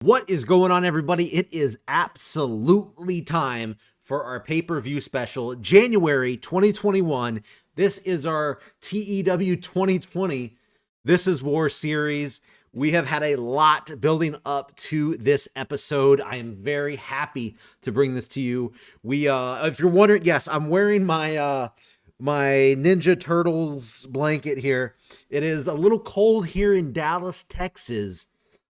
What is going on, everybody? It is absolutely time for our pay-per-view special, January 2021. This is our TEW 2020 This Is War series. We have had a lot building up to this episode. I am very happy to bring this to you. If you're wondering, yes, I'm wearing my Ninja Turtles blanket here. It is a little cold here in Dallas, Texas.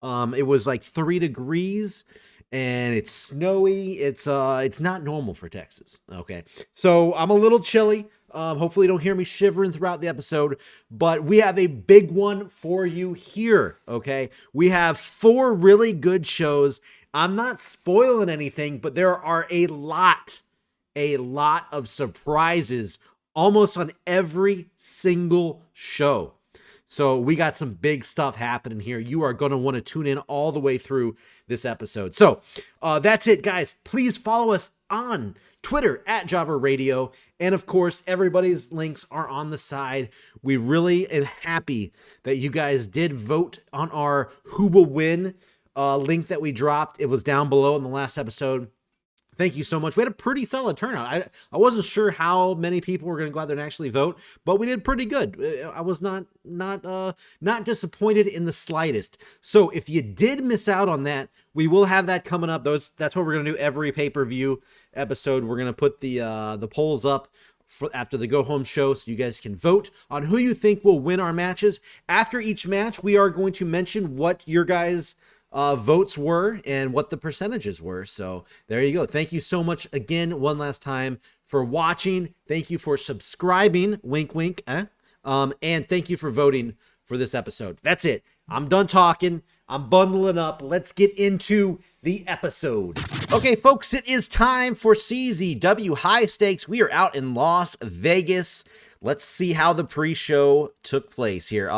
It was like 3 degrees and it's snowy. It's not normal for Texas. Okay. So I'm a little chilly. Hopefully you don't hear me shivering throughout the episode, but we have a big one for you here. Okay. We have 4 really good shows. I'm not spoiling anything, but there are a lot of surprises almost on every single show. So we got some big stuff happening here. You are going to want to tune in all the way through this episode. So that's it, guys. Please follow us on Twitter at Jobber Radio. And of course, everybody's links are on the side. We really am happy that you guys did vote on our Who Will Win link that we dropped. It was down below in the last episode. Thank you so much. We had a pretty solid turnout. I wasn't sure how many people were going to go out there and actually vote, but we did pretty good. I was not disappointed in the slightest. So if you did miss out on that, we will have that coming up. That's what we're going to do every pay-per-view episode. We're going to put the polls up after the go home show so you guys can vote on who you think will win our matches. After each match, we are going to mention what your guys' votes were and what the percentages were. So there you go. Thank you so much again one last time for watching. Thank you for subscribing, wink wink, and thank you for voting for this episode. That's it. I'm done talking. I'm bundling up. Let's get into the episode. Okay, folks, it is time for CZW High Stakes. We are out in Las Vegas. Let's see how the pre-show took place here.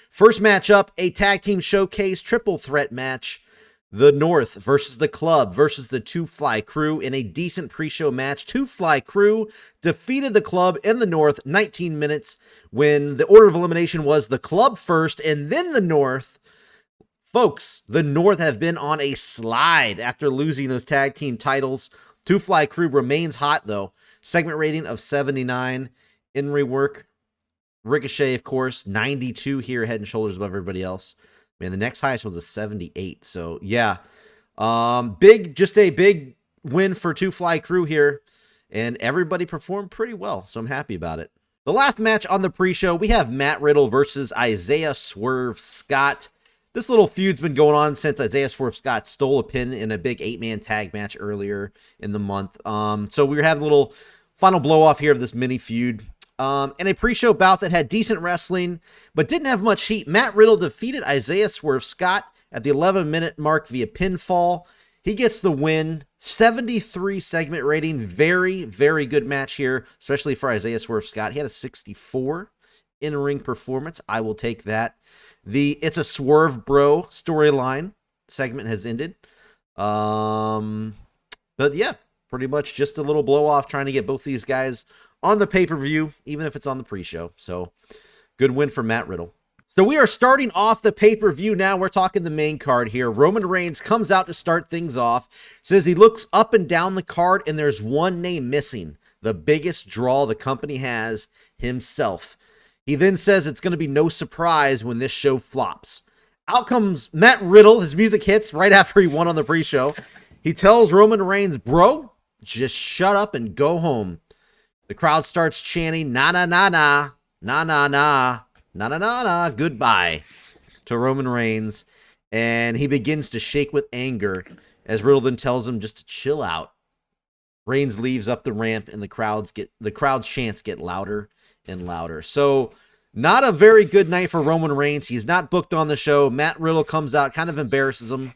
First matchup, a tag team showcase triple threat match. The North versus the Club versus the Two Fly Crew in a decent pre-show match. Two Fly Crew defeated the Club in the North 19 minutes when the order of elimination was the Club first and then the North. Folks, the North have been on a slide after losing those tag team titles. Two Fly Crew remains hot though. Segment rating of 79. In-ring work. Ricochet, of course, 92 here, head and shoulders above everybody else. Man, the next highest was a 78. So, yeah. Just a big win for Two Fly Crew here. And everybody performed pretty well, so I'm happy about it. The last match on the pre-show, we have Matt Riddle versus Isaiah Swerve Scott. This little feud's been going on since Isaiah Swerve Scott stole a pin in a big 8-man tag match earlier in the month. So we were having a little final blow-off here of this mini feud. And a pre-show bout that had decent wrestling, but didn't have much heat. Matt Riddle defeated Isaiah Swerve Scott at the 11-minute mark via pinfall. He gets the win. 73 segment rating. Very, very good match here, especially for Isaiah Swerve Scott. He had a 64 in-ring performance. I will take that. The It's a Swerve Bro storyline segment has ended. But yeah, pretty much just a little blow-off trying to get both these guys on the pay-per-view, even if it's on the pre-show. So, good win for Matt Riddle. So, we are starting off the pay-per-view now. We're talking the main card here. Roman Reigns comes out to start things off. Says he looks up and down the card, and there's one name missing. The biggest draw the company has, himself. He then says it's going to be no surprise when this show flops. Out comes Matt Riddle. His music hits right after he won on the pre-show. He tells Roman Reigns, bro, just shut up and go home. The crowd starts chanting, na na na na, na na na, na na na na, goodbye to Roman Reigns. And he begins to shake with anger as Riddle then tells him just to chill out. Reigns leaves up the ramp and the crowd's chants get louder and louder. So not a very good night for Roman Reigns. He's not booked on the show. Matt Riddle comes out, kind of embarrasses him,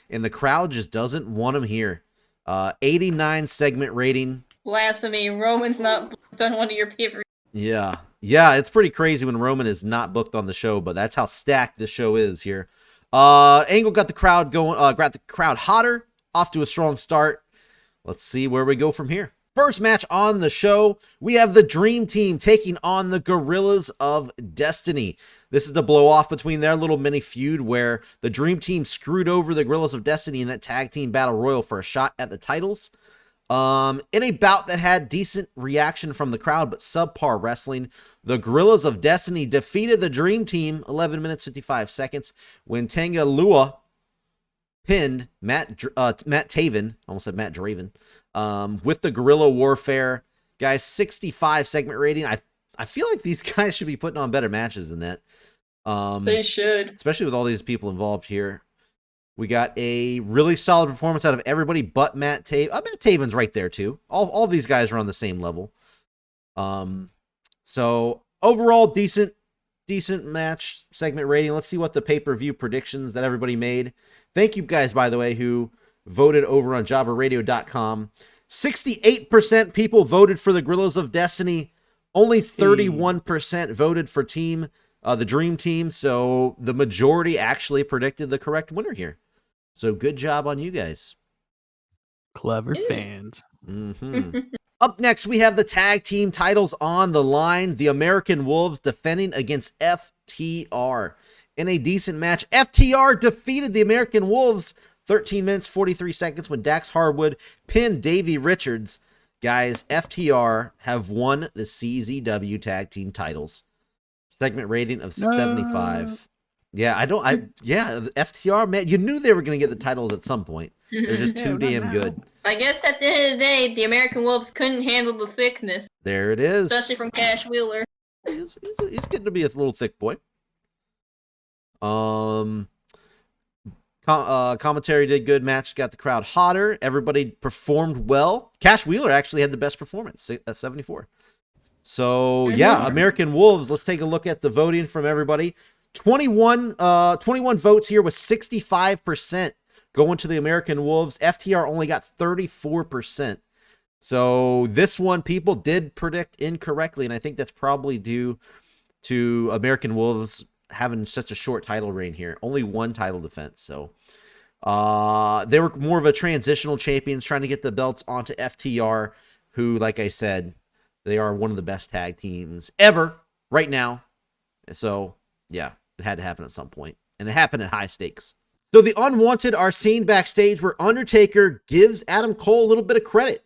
and the crowd just doesn't want him here. 89 segment rating. Blasphemy. Roman's not booked on one of your pay-per-views. Yeah, it's pretty crazy when Roman is not booked on the show, but that's how stacked this show is here. Angle got the crowd going, got the crowd hotter, off to a strong start. Let's see where we go from here. First match on the show, we have the Dream Team taking on the Gorillas of Destiny. This is the blow off between their little mini feud where the Dream Team screwed over the Gorillas of Destiny in that tag team battle royal for a shot at the titles. In a bout that had decent reaction from the crowd, but subpar wrestling, the Gorillas of Destiny defeated the Dream Team 11 minutes 55 seconds when Tanga Lua pinned Matt Taven, almost said Matt Draven, with the Guerrilla Warfare. Guys, 65 segment rating. I feel like these guys should be putting on better matches than that. They should. Especially with all these people involved here. We got a really solid performance out of everybody but Matt Taven. Matt Taven's right there too. All of these guys are on the same level. So overall, decent match segment rating. Let's see what the pay-per-view predictions that everybody made. Thank you guys, by the way, who voted over on jobberradio.com. 68% people voted for the Gorillas of Destiny. Only 31% voted for the Dream Team. So the majority actually predicted the correct winner here. So good job on you guys. Clever fans. Mm-hmm. Up next, we have the tag team titles on the line. The American Wolves defending against FTR. In a decent match, FTR defeated the American Wolves 13 minutes, 43 seconds when Dax Harwood pinned Davey Richards. Guys, FTR have won the CZW tag team titles. Segment rating of 75. Yeah, FTR, man, you knew they were going to get the titles at some point. They're just too damn good. I guess at the end of the day, the American Wolves couldn't handle the thickness. There it is. Especially from Cash Wheeler. He's getting to be a little thick boy. Commentary did good. Match got the crowd hotter. Everybody performed well. Cash Wheeler actually had the best performance at 74. So yeah, American Wolves. Let's take a look at the voting from everybody. 21 votes here with 65% going to the American Wolves. FTR only got 34%. So this one people did predict incorrectly, and I think that's probably due to American Wolves having such a short title reign here. Only one title defense. So they were more of a transitional champions trying to get the belts onto FTR, who, like I said, they are one of the best tag teams ever right now. So yeah, it had to happen at some point, and it happened at High Stakes. So the Unwanted are seen backstage where Undertaker gives Adam Cole a little bit of credit.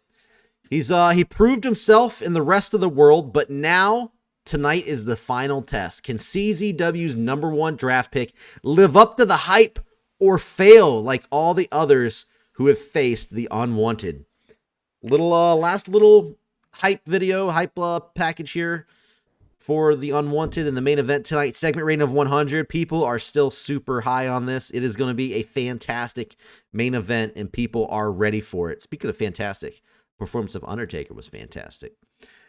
He proved himself in the rest of the world, but now tonight is the final test. Can CZW's #1 draft pick live up to the hype or fail like all the others who have faced the Unwanted? Last little hype video, package here for the Unwanted in the main event tonight. Segment rating of 100. People are still super high on this. It is going to be a fantastic main event, and people are ready for it. Speaking of fantastic, performance of Undertaker was fantastic.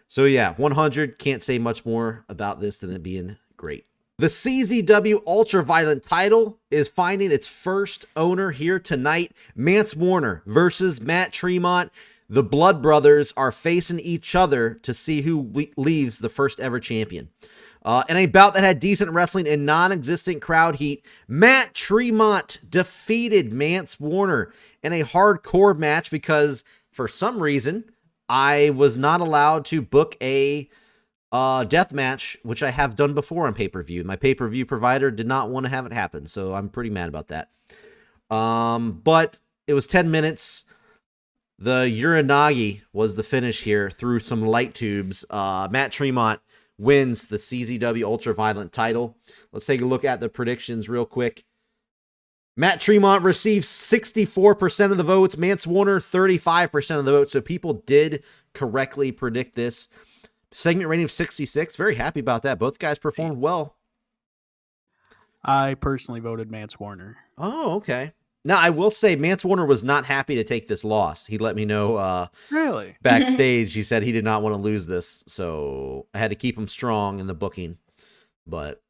So yeah, 100. Can't say much more about this than it being great. The CZW Ultraviolent title is finding its first owner here tonight. Mance Warner versus Matt Tremont. The Blood Brothers are facing each other to see who leaves the first ever champion. In a bout that had decent wrestling and non-existent crowd heat, Matt Tremont defeated Mance Warner in a hardcore match because, for some reason, I was not allowed to book a death match, which I have done before on pay-per-view. My pay-per-view provider did not want to have it happen, so I'm pretty mad about that. But it was 10 minutes. The Uranagi was the finish here through some light tubes. Matt Tremont wins the CZW Ultraviolent title. Let's take a look at the predictions real quick. Matt Tremont received 64% of the votes. Mance Warner, 35% of the votes. So people did correctly predict this. Segment rating of 66. Very happy about that. Both guys performed well. I personally voted Mance Warner. Oh, okay. Now, I will say Mance Warner was not happy to take this loss. He let me know really backstage. He said he did not want to lose this, so I had to keep him strong in the booking. But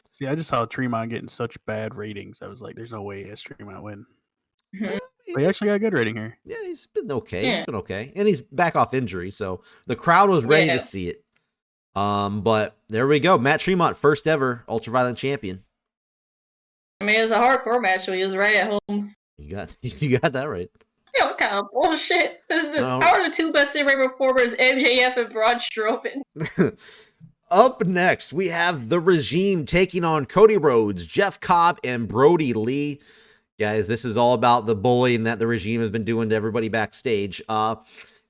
see, I just saw Tremont getting such bad ratings. I was like, there's no way he has Tremont win. But he actually got a good rating here. Yeah, he's been okay. Yeah. He's been okay. And he's back off injury, so the crowd was ready to see it. But there we go. Matt Tremont, first ever Ultraviolent champion. I mean, it was a hardcore match, so he was right at home. You got that right. Yeah, what kind of bullshit is this? No. How are the two best in-ring performers, MJF and Braun Strowman? Up next, we have The Regime taking on Cody Rhodes, Jeff Cobb, and Brody Lee. Guys, this is all about the bullying that The Regime has been doing to everybody backstage.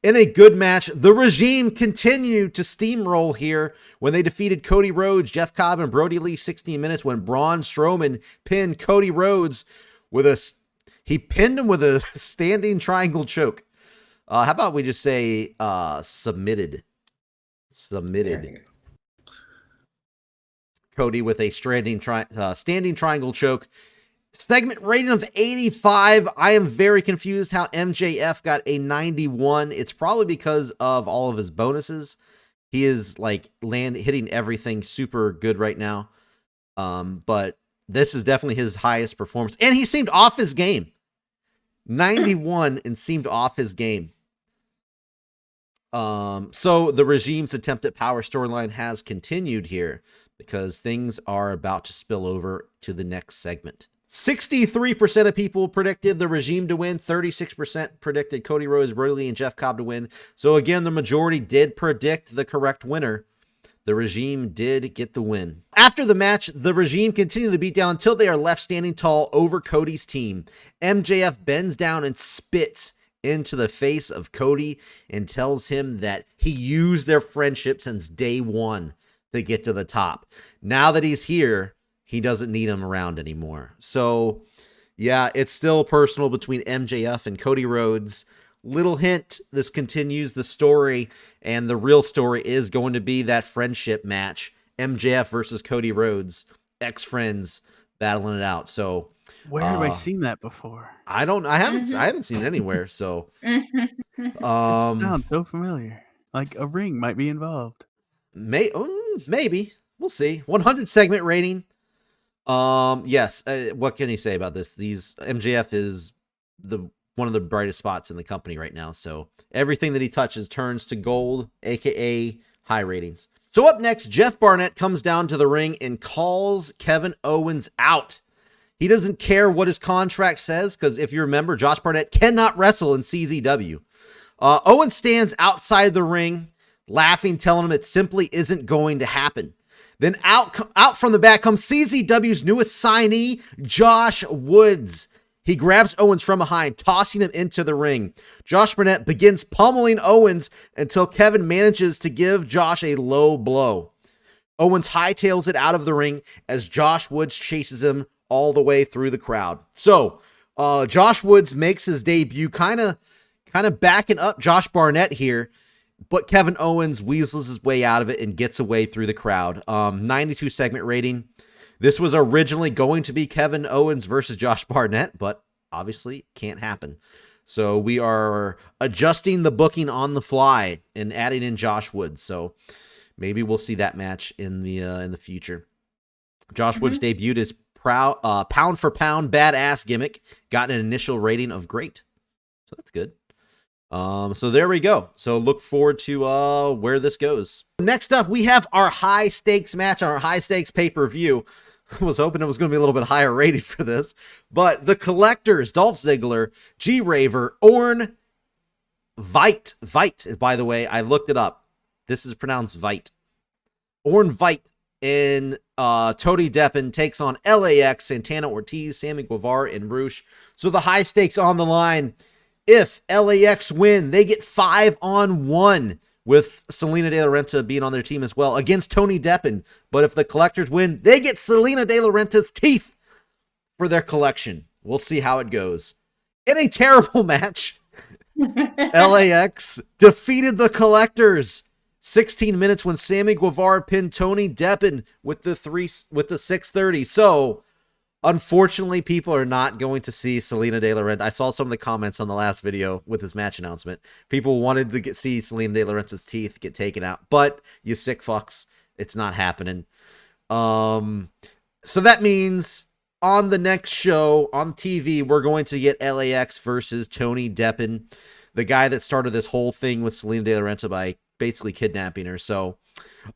In a good match, The Regime continued to steamroll here when they defeated Cody Rhodes, Jeff Cobb, and Brody Lee 16 minutes when Braun Strowman pinned Cody Rhodes he pinned him with a standing triangle choke. How about we just say submitted? Submitted. Cody with a standing triangle choke. Segment rating of 85. I am very confused how MJF got a 91. It's probably because of all of his bonuses. He is like hitting everything super good right now. But this is definitely his highest performance. And he seemed off his game. 91 and seemed off his game. So the Regime's attempt at power storyline has continued here because things are about to spill over to the next segment. 63% of people predicted the Regime to win. 36% predicted Cody Rhodes, Brody Lee, and Jeff Cobb to win. So again, the majority did predict the correct winner. The Regime did get the win. After the match, the Regime continued the beatdown until they are left standing tall over Cody's team. MJF bends down and spits into the face of Cody and tells him that he used their friendship since day one to get to the top. Now that he's here, he doesn't need him around anymore. So, yeah, it's still personal between MJF and Cody Rhodes. Little hint, this continues the story, and the real story is going to be that friendship match. MJF versus Cody Rhodes. Ex-friends battling it out. So, where have I seen that before? I haven't seen it anywhere. So, sounds so familiar. Like a ring might be involved. Maybe. We'll see. 100 segment rating. Yes. What can you say about this? MJF is one of the brightest spots in the company right now. So everything that he touches turns to gold, aka high ratings. So up next, Jeff Barnett comes down to the ring and calls Kevin Owens out. He doesn't care what his contract says, because if you remember, Josh Barnett cannot wrestle in CZW. Owens stands outside the ring, laughing, telling him it simply isn't going to happen. Then out from the back comes CZW's newest signee, Josh Woods. He grabs Owens from behind, tossing him into the ring. Josh Barnett begins pummeling Owens until Kevin manages to give Josh a low blow. Owens hightails it out of the ring as Josh Woods chases him all the way through the crowd. So, Josh Woods makes his debut, kind of backing up Josh Barnett here, but Kevin Owens weasels his way out of it and gets away through the crowd. 92 segment rating. This was originally going to be Kevin Owens versus Josh Barnett, but obviously can't happen. So we are adjusting the booking on the fly and adding in Josh Woods. So maybe we'll see that match in the future. Josh Woods debuted his pound for pound badass gimmick, got an initial rating of great. So that's good. So there we go. So look forward to where this goes. Next up, we have our high stakes match on our high stakes pay-per-view. I was hoping it was going to be a little bit higher rated for this, but the Collectors, Dolph Ziggler, G Raver, Orn Veit, by the way, I looked it up. This is pronounced Veit. Orn Veit and Tony Deppen takes on LAX, Santana Ortiz, Sammy Guevara, and Rush. So the high stakes on the line. If LAX win, they get 5-on-1 with Selena De La Renta being on their team as well against Tony Deppen. But if the Collectors win, they get Selena De La Renta's teeth for their collection. We'll see how it goes. In a terrible match, LAX defeated the Collectors. 16 minutes when Sammy Guevara pinned Tony Deppen with the 630. So, unfortunately, people are not going to see Selena De La Renta. I saw some of the comments on the last video with his match announcement. People wanted to see Selena De La Renta's teeth get taken out, but you sick fucks, it's not happening. So that means on the next show on TV, we're going to get LAX versus Tony Deppen, the guy that started this whole thing with Selena De La Renta by basically kidnapping her. So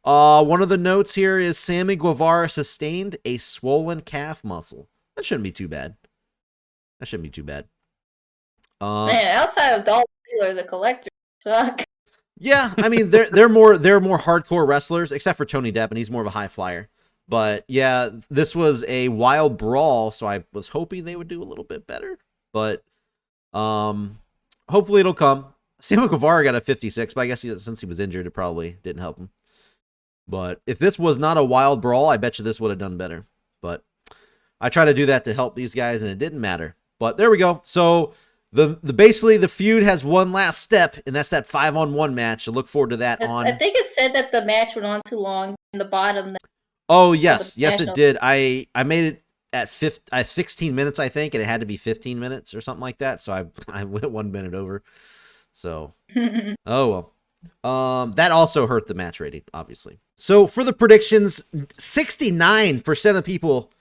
one of the notes here is Sammy Guevara sustained a swollen calf muscle. That shouldn't be too bad. Man, outside of Dolph Ziggler, the collectors suck. Yeah, I mean they're more hardcore wrestlers, except for Tony Depp, and he's more of a high flyer. But yeah, this was a wild brawl, so I was hoping they would do a little bit better. But hopefully it'll come. Samuel Guevara got a 56, but I guess since he was injured, it probably didn't help him. But if this was not a wild brawl, I bet you this would have done better. But I try to do that to help these guys, and it didn't matter. But there we go. So basically the feud has one last step, and that's that 5-on-1 match. So look forward to that. I think it said that the match went on too long in the bottom. Oh yes, it did. I made it at 16 minutes, I think, and it had to be 15 minutes or something like that. So I went 1 minute over. So oh well. That also hurt the match rating, obviously. So for the predictions, 69% of people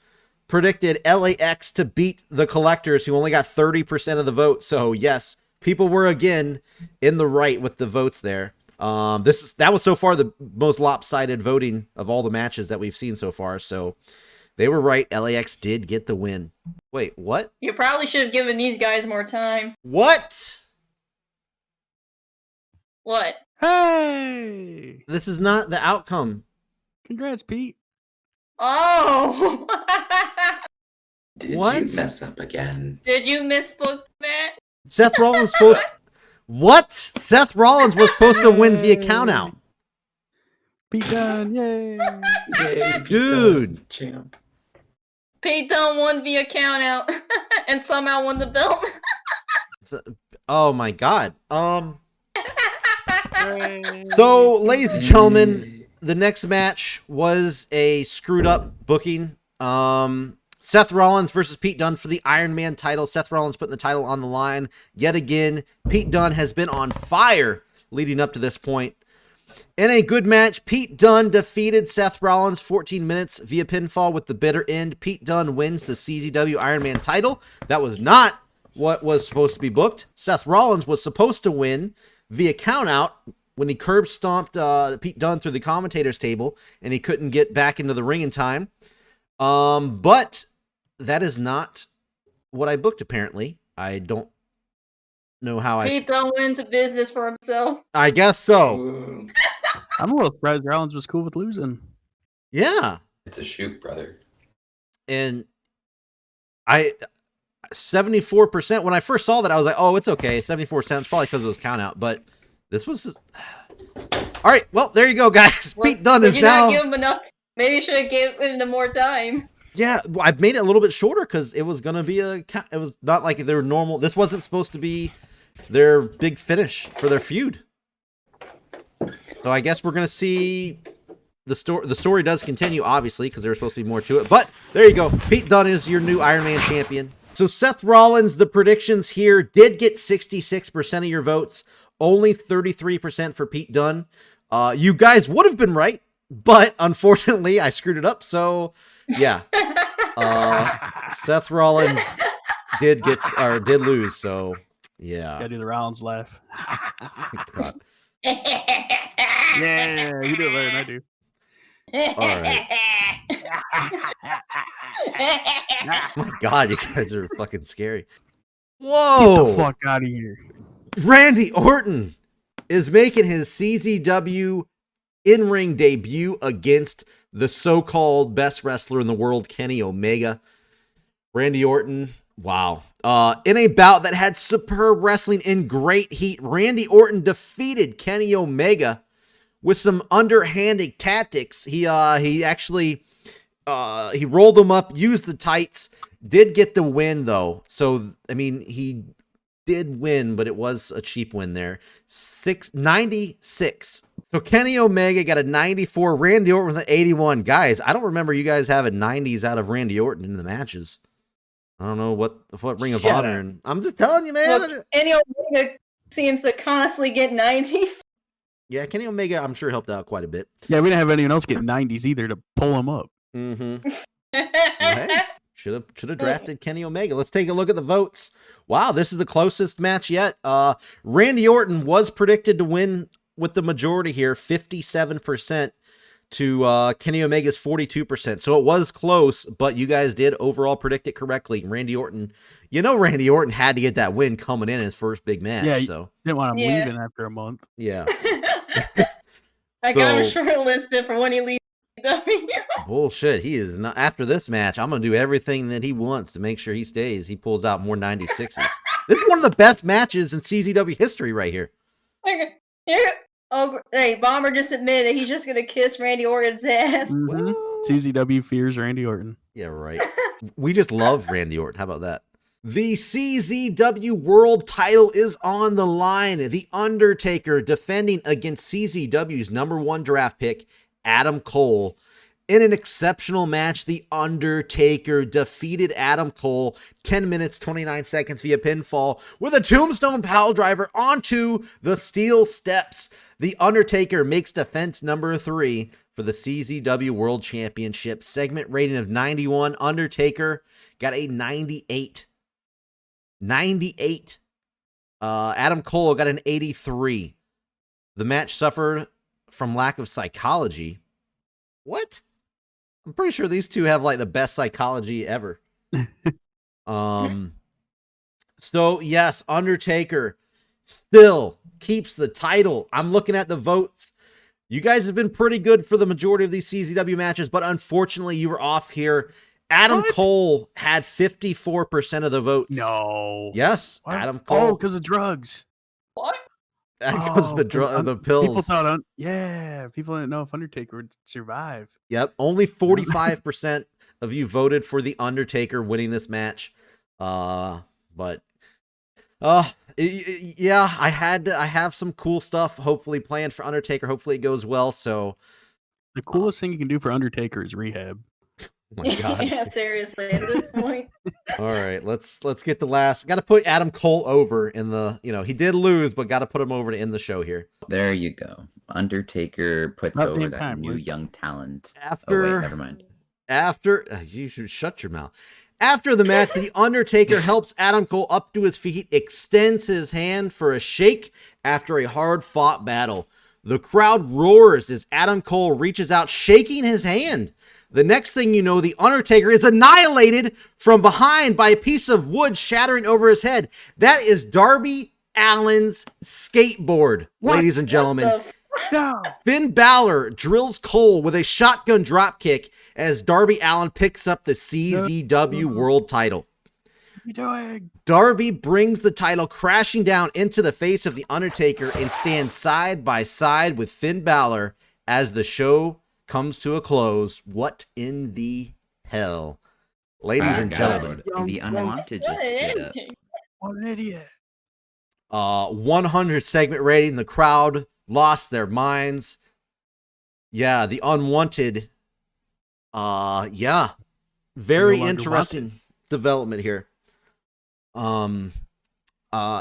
predicted LAX to beat the Collectors, who only got 30% of the vote. So yes, people were again in the right with the votes there. That was so far the most lopsided voting of all the matches that we've seen so far. So they were right. LAX did get the win. Wait, what? You probably should have given these guys more time. What? What? Hey! This is not the outcome. Congrats, Pete. Oh! Did What? you mess up again? Did you misbook that? Seth Rollins supposed. What? Seth Rollins was supposed to win via countout. Pete Dunne, yay! Yay, Dude. champ. Pete Dunne won via countout and somehow won the belt. Oh my god. So, ladies and gentlemen, the next match was a screwed up booking. Seth Rollins versus Pete Dunne for the Iron Man title. Seth Rollins putting the title on the line yet again. Pete Dunne has been on fire leading up to this point. In a good match, Pete Dunne defeated Seth Rollins 14 minutes via pinfall with the bitter end. Pete Dunne wins the CZW Iron Man title. That was not what was supposed to be booked. Seth Rollins was supposed to win via countout when he curb stomped Pete Dunne through the commentator's table, and he couldn't get back into the ring in time. But that is not what I booked, apparently. I don't know how Pete Dunne wins a business for himself. I guess so. Ooh, I'm a little surprised Rollins was cool with losing. Yeah. it's a shoot, brother. And 74%, when I first saw that, I was like, oh, it's okay. 74 cents, probably because it was count out. But this was... All right, well, there you go, guys. Pete Dunne is now... Did you not give him enough? Maybe you should have given him more time. Yeah, well, I made it a little bit shorter because it was going to be it was not like their normal... This wasn't supposed to be their big finish for their feud. So I guess we're going to see... The story does continue, obviously, because there's supposed to be more to it. But there you go. Pete Dunne is your new Iron Man champion. So Seth Rollins, the predictions here did get 66% of your votes. Only 33% for Pete Dunne. You guys would have been right, but unfortunately I screwed it up. So yeah, Seth Rollins did lose. So yeah, Gotta do the Rollins laugh. God. Yeah, you do it better than I do. All right. Oh my God, you guys are fucking scary. Whoa! Get the fuck out of here. Randy Orton is making his CZW in-ring debut against the so-called best wrestler in the world, Kenny Omega. Randy Orton, wow. In a bout that had superb wrestling in great heat, Randy Orton defeated Kenny Omega with some underhanded tactics. He actually he rolled him up, used the tights, did get the win though. So I mean, he did win, but it was a cheap win there. 96. So Kenny Omega got a 94, Randy Orton with an 81. Guys, I don't remember you guys having 90s out of Randy Orton in the matches. I don't know what Ring of Honor, and I'm just telling you, man. Look, Kenny Omega seems to constantly get 90s. Yeah, Kenny Omega, I'm sure helped out quite a bit. Yeah, we didn't have anyone else get 90s either to pull him up. Mm-hmm. Well, hey, should have drafted Kenny Omega. Let's take a look at the votes. Wow, this is the closest match yet. Randy Orton was predicted to win with the majority here, 57% to Kenny Omega's 42%. So it was close, but you guys did overall predict it correctly. Randy Orton, Randy Orton had to get that win coming in his first big match. Yeah, so didn't want him Yeah. leaving after a month. yeah. I got him So- shortlisted for when he leaves CZW. Bullshit. He is not. After this match, I'm going to do everything that he wants to make sure he stays. He pulls out more 96s. This is one of the best matches in CZW history right here. Hey, Bomber just admitted he's just gonna kiss Randy Orton's ass. Mhm. Well- CZW fears Randy Orton. Yeah, right. We just love Randy Orton. How about that? The CZW World title is on the line. The Undertaker defending against CZW's #1 draft pick, Adam Cole. In an exceptional match, The Undertaker defeated Adam Cole 10 minutes, 29 seconds via pinfall with a tombstone pile driver onto the steel steps. The Undertaker makes defense number 3 for the CZW World Championship. Segment rating of 91. Undertaker got a 98. 98. Adam Cole got an 83. The match suffered from lack of psychology. What? I'm pretty sure these two have like the best psychology ever. So yes, Undertaker still keeps the title. I'm looking at the votes. You guys have been pretty good for the majority of these CZW matches, but unfortunately you were off here. Adam Cole had 54% of the votes. No. Yes, What? Adam Oh, Cole. because of drugs. What? Because the People pills. thought, people didn't know if Undertaker would survive. Yep, only 45% of you voted for the Undertaker winning this match. Yeah, I have some cool stuff hopefully planned for Undertaker. Hopefully it goes well. So The coolest thing you can do for Undertaker is rehab. oh my God. Yeah, seriously, at this point. All right, let's get the last. Got to put Adam Cole over in the. He did lose, but got to put him over to end the show here. There you go. Undertaker puts About over damn that time, new Luke. young talent. After Oh wait, never mind. you should shut your mouth. After the match, the Undertaker helps Adam Cole up to his feet, extends his hand for a shake after a hard-fought battle. The crowd roars as Adam Cole reaches out, shaking his hand. The next thing you know, the Undertaker is annihilated from behind by a piece of wood shattering over his head. That is Darby Allin's skateboard, ladies and gentlemen. No. Finn Balor drills Cole with a shotgun dropkick as Darby Allin picks up the CZW World title. What are you doing? Darby brings the title crashing down into the face of the Undertaker and stands side by side with Finn Balor as the show comes to a close. What in the hell? Ladies and gentlemen. The Unwanted What just an did a ending. What an idiot. 100 segment rating. The crowd lost their minds. Yeah, the Unwanted. Yeah. Very No longer interesting development here.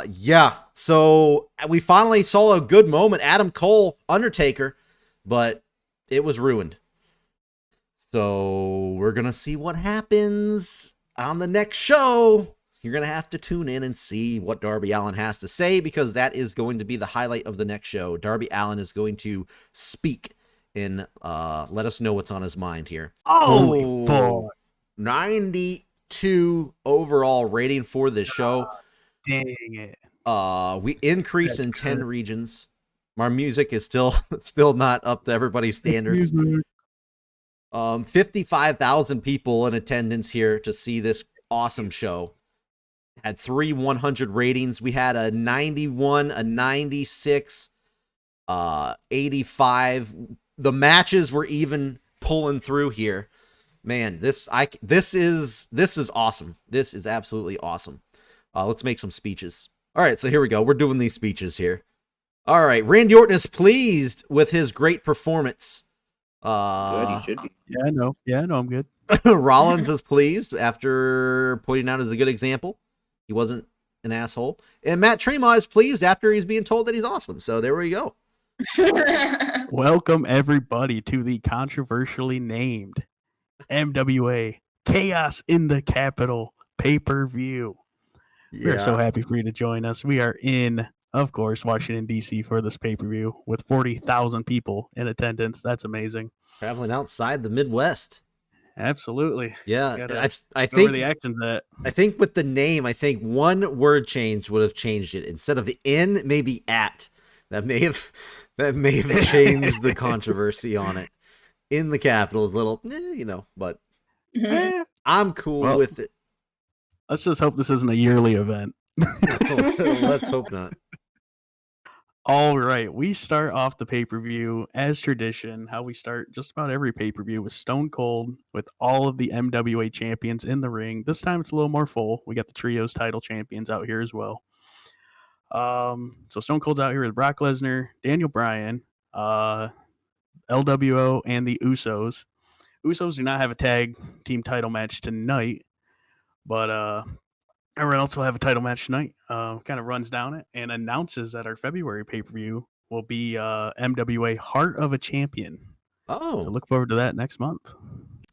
Yeah. So we finally saw a good moment. Adam Cole, Undertaker, but it was ruined. So we're going to see what happens on the next show. You're going to have to tune in and see what Darby Allin has to say, because that is going to be the highlight of the next show. Darby Allin is going to speak and let us know what's on his mind here. Holy fuck. 92 overall rating for this show. Dang it. We increased That's in 10 good. regions. Our music is still not up to everybody's standards. 55,000 people in attendance here to see this awesome show. Had 3 100 ratings. We had a 91, a 96, 85. The matches were even pulling through here. Man, this is awesome. This is absolutely awesome. Let's make some speeches. All right, so here we go. We're doing these speeches here. All right, Randy Orton is pleased with his great performance. good. He should be. Yeah, I know. I'm good. Rollins is pleased after pointing out as a good example. He wasn't an asshole. And Matt Tremont is pleased after he's being told that he's awesome. So there we go. Welcome, everybody, to the controversially named MWA Chaos in the Capital pay-per-view. We are so happy for you to join us. We are in, of course, Washington, D.C. for this pay-per-view with 40,000 people in attendance. That's amazing. Traveling outside the Midwest. Absolutely. Yeah, I Know where the think action's at. I think with the name, I think one word change would have changed it. Instead of the in, maybe at. That may have changed the controversy on it. In the capital is a little, but Eh, I'm cool Well- with it. let's just hope this isn't a yearly event. Let's hope not. All right, we start off the pay-per-view as tradition, how we start just about every pay-per-view with Stone Cold with all of the MWA champions in the ring. This time it's a little more full. We got the trios title champions out here as well. So Stone Cold's out here with Brock Lesnar, Daniel Bryan, LWO, and the Usos. Usos do not have a tag team title match tonight, but everyone else will have a title match tonight. Kind of runs down it and announces that our February pay-per-view will be MWA Heart of a Champion. Oh, So look forward to that next month.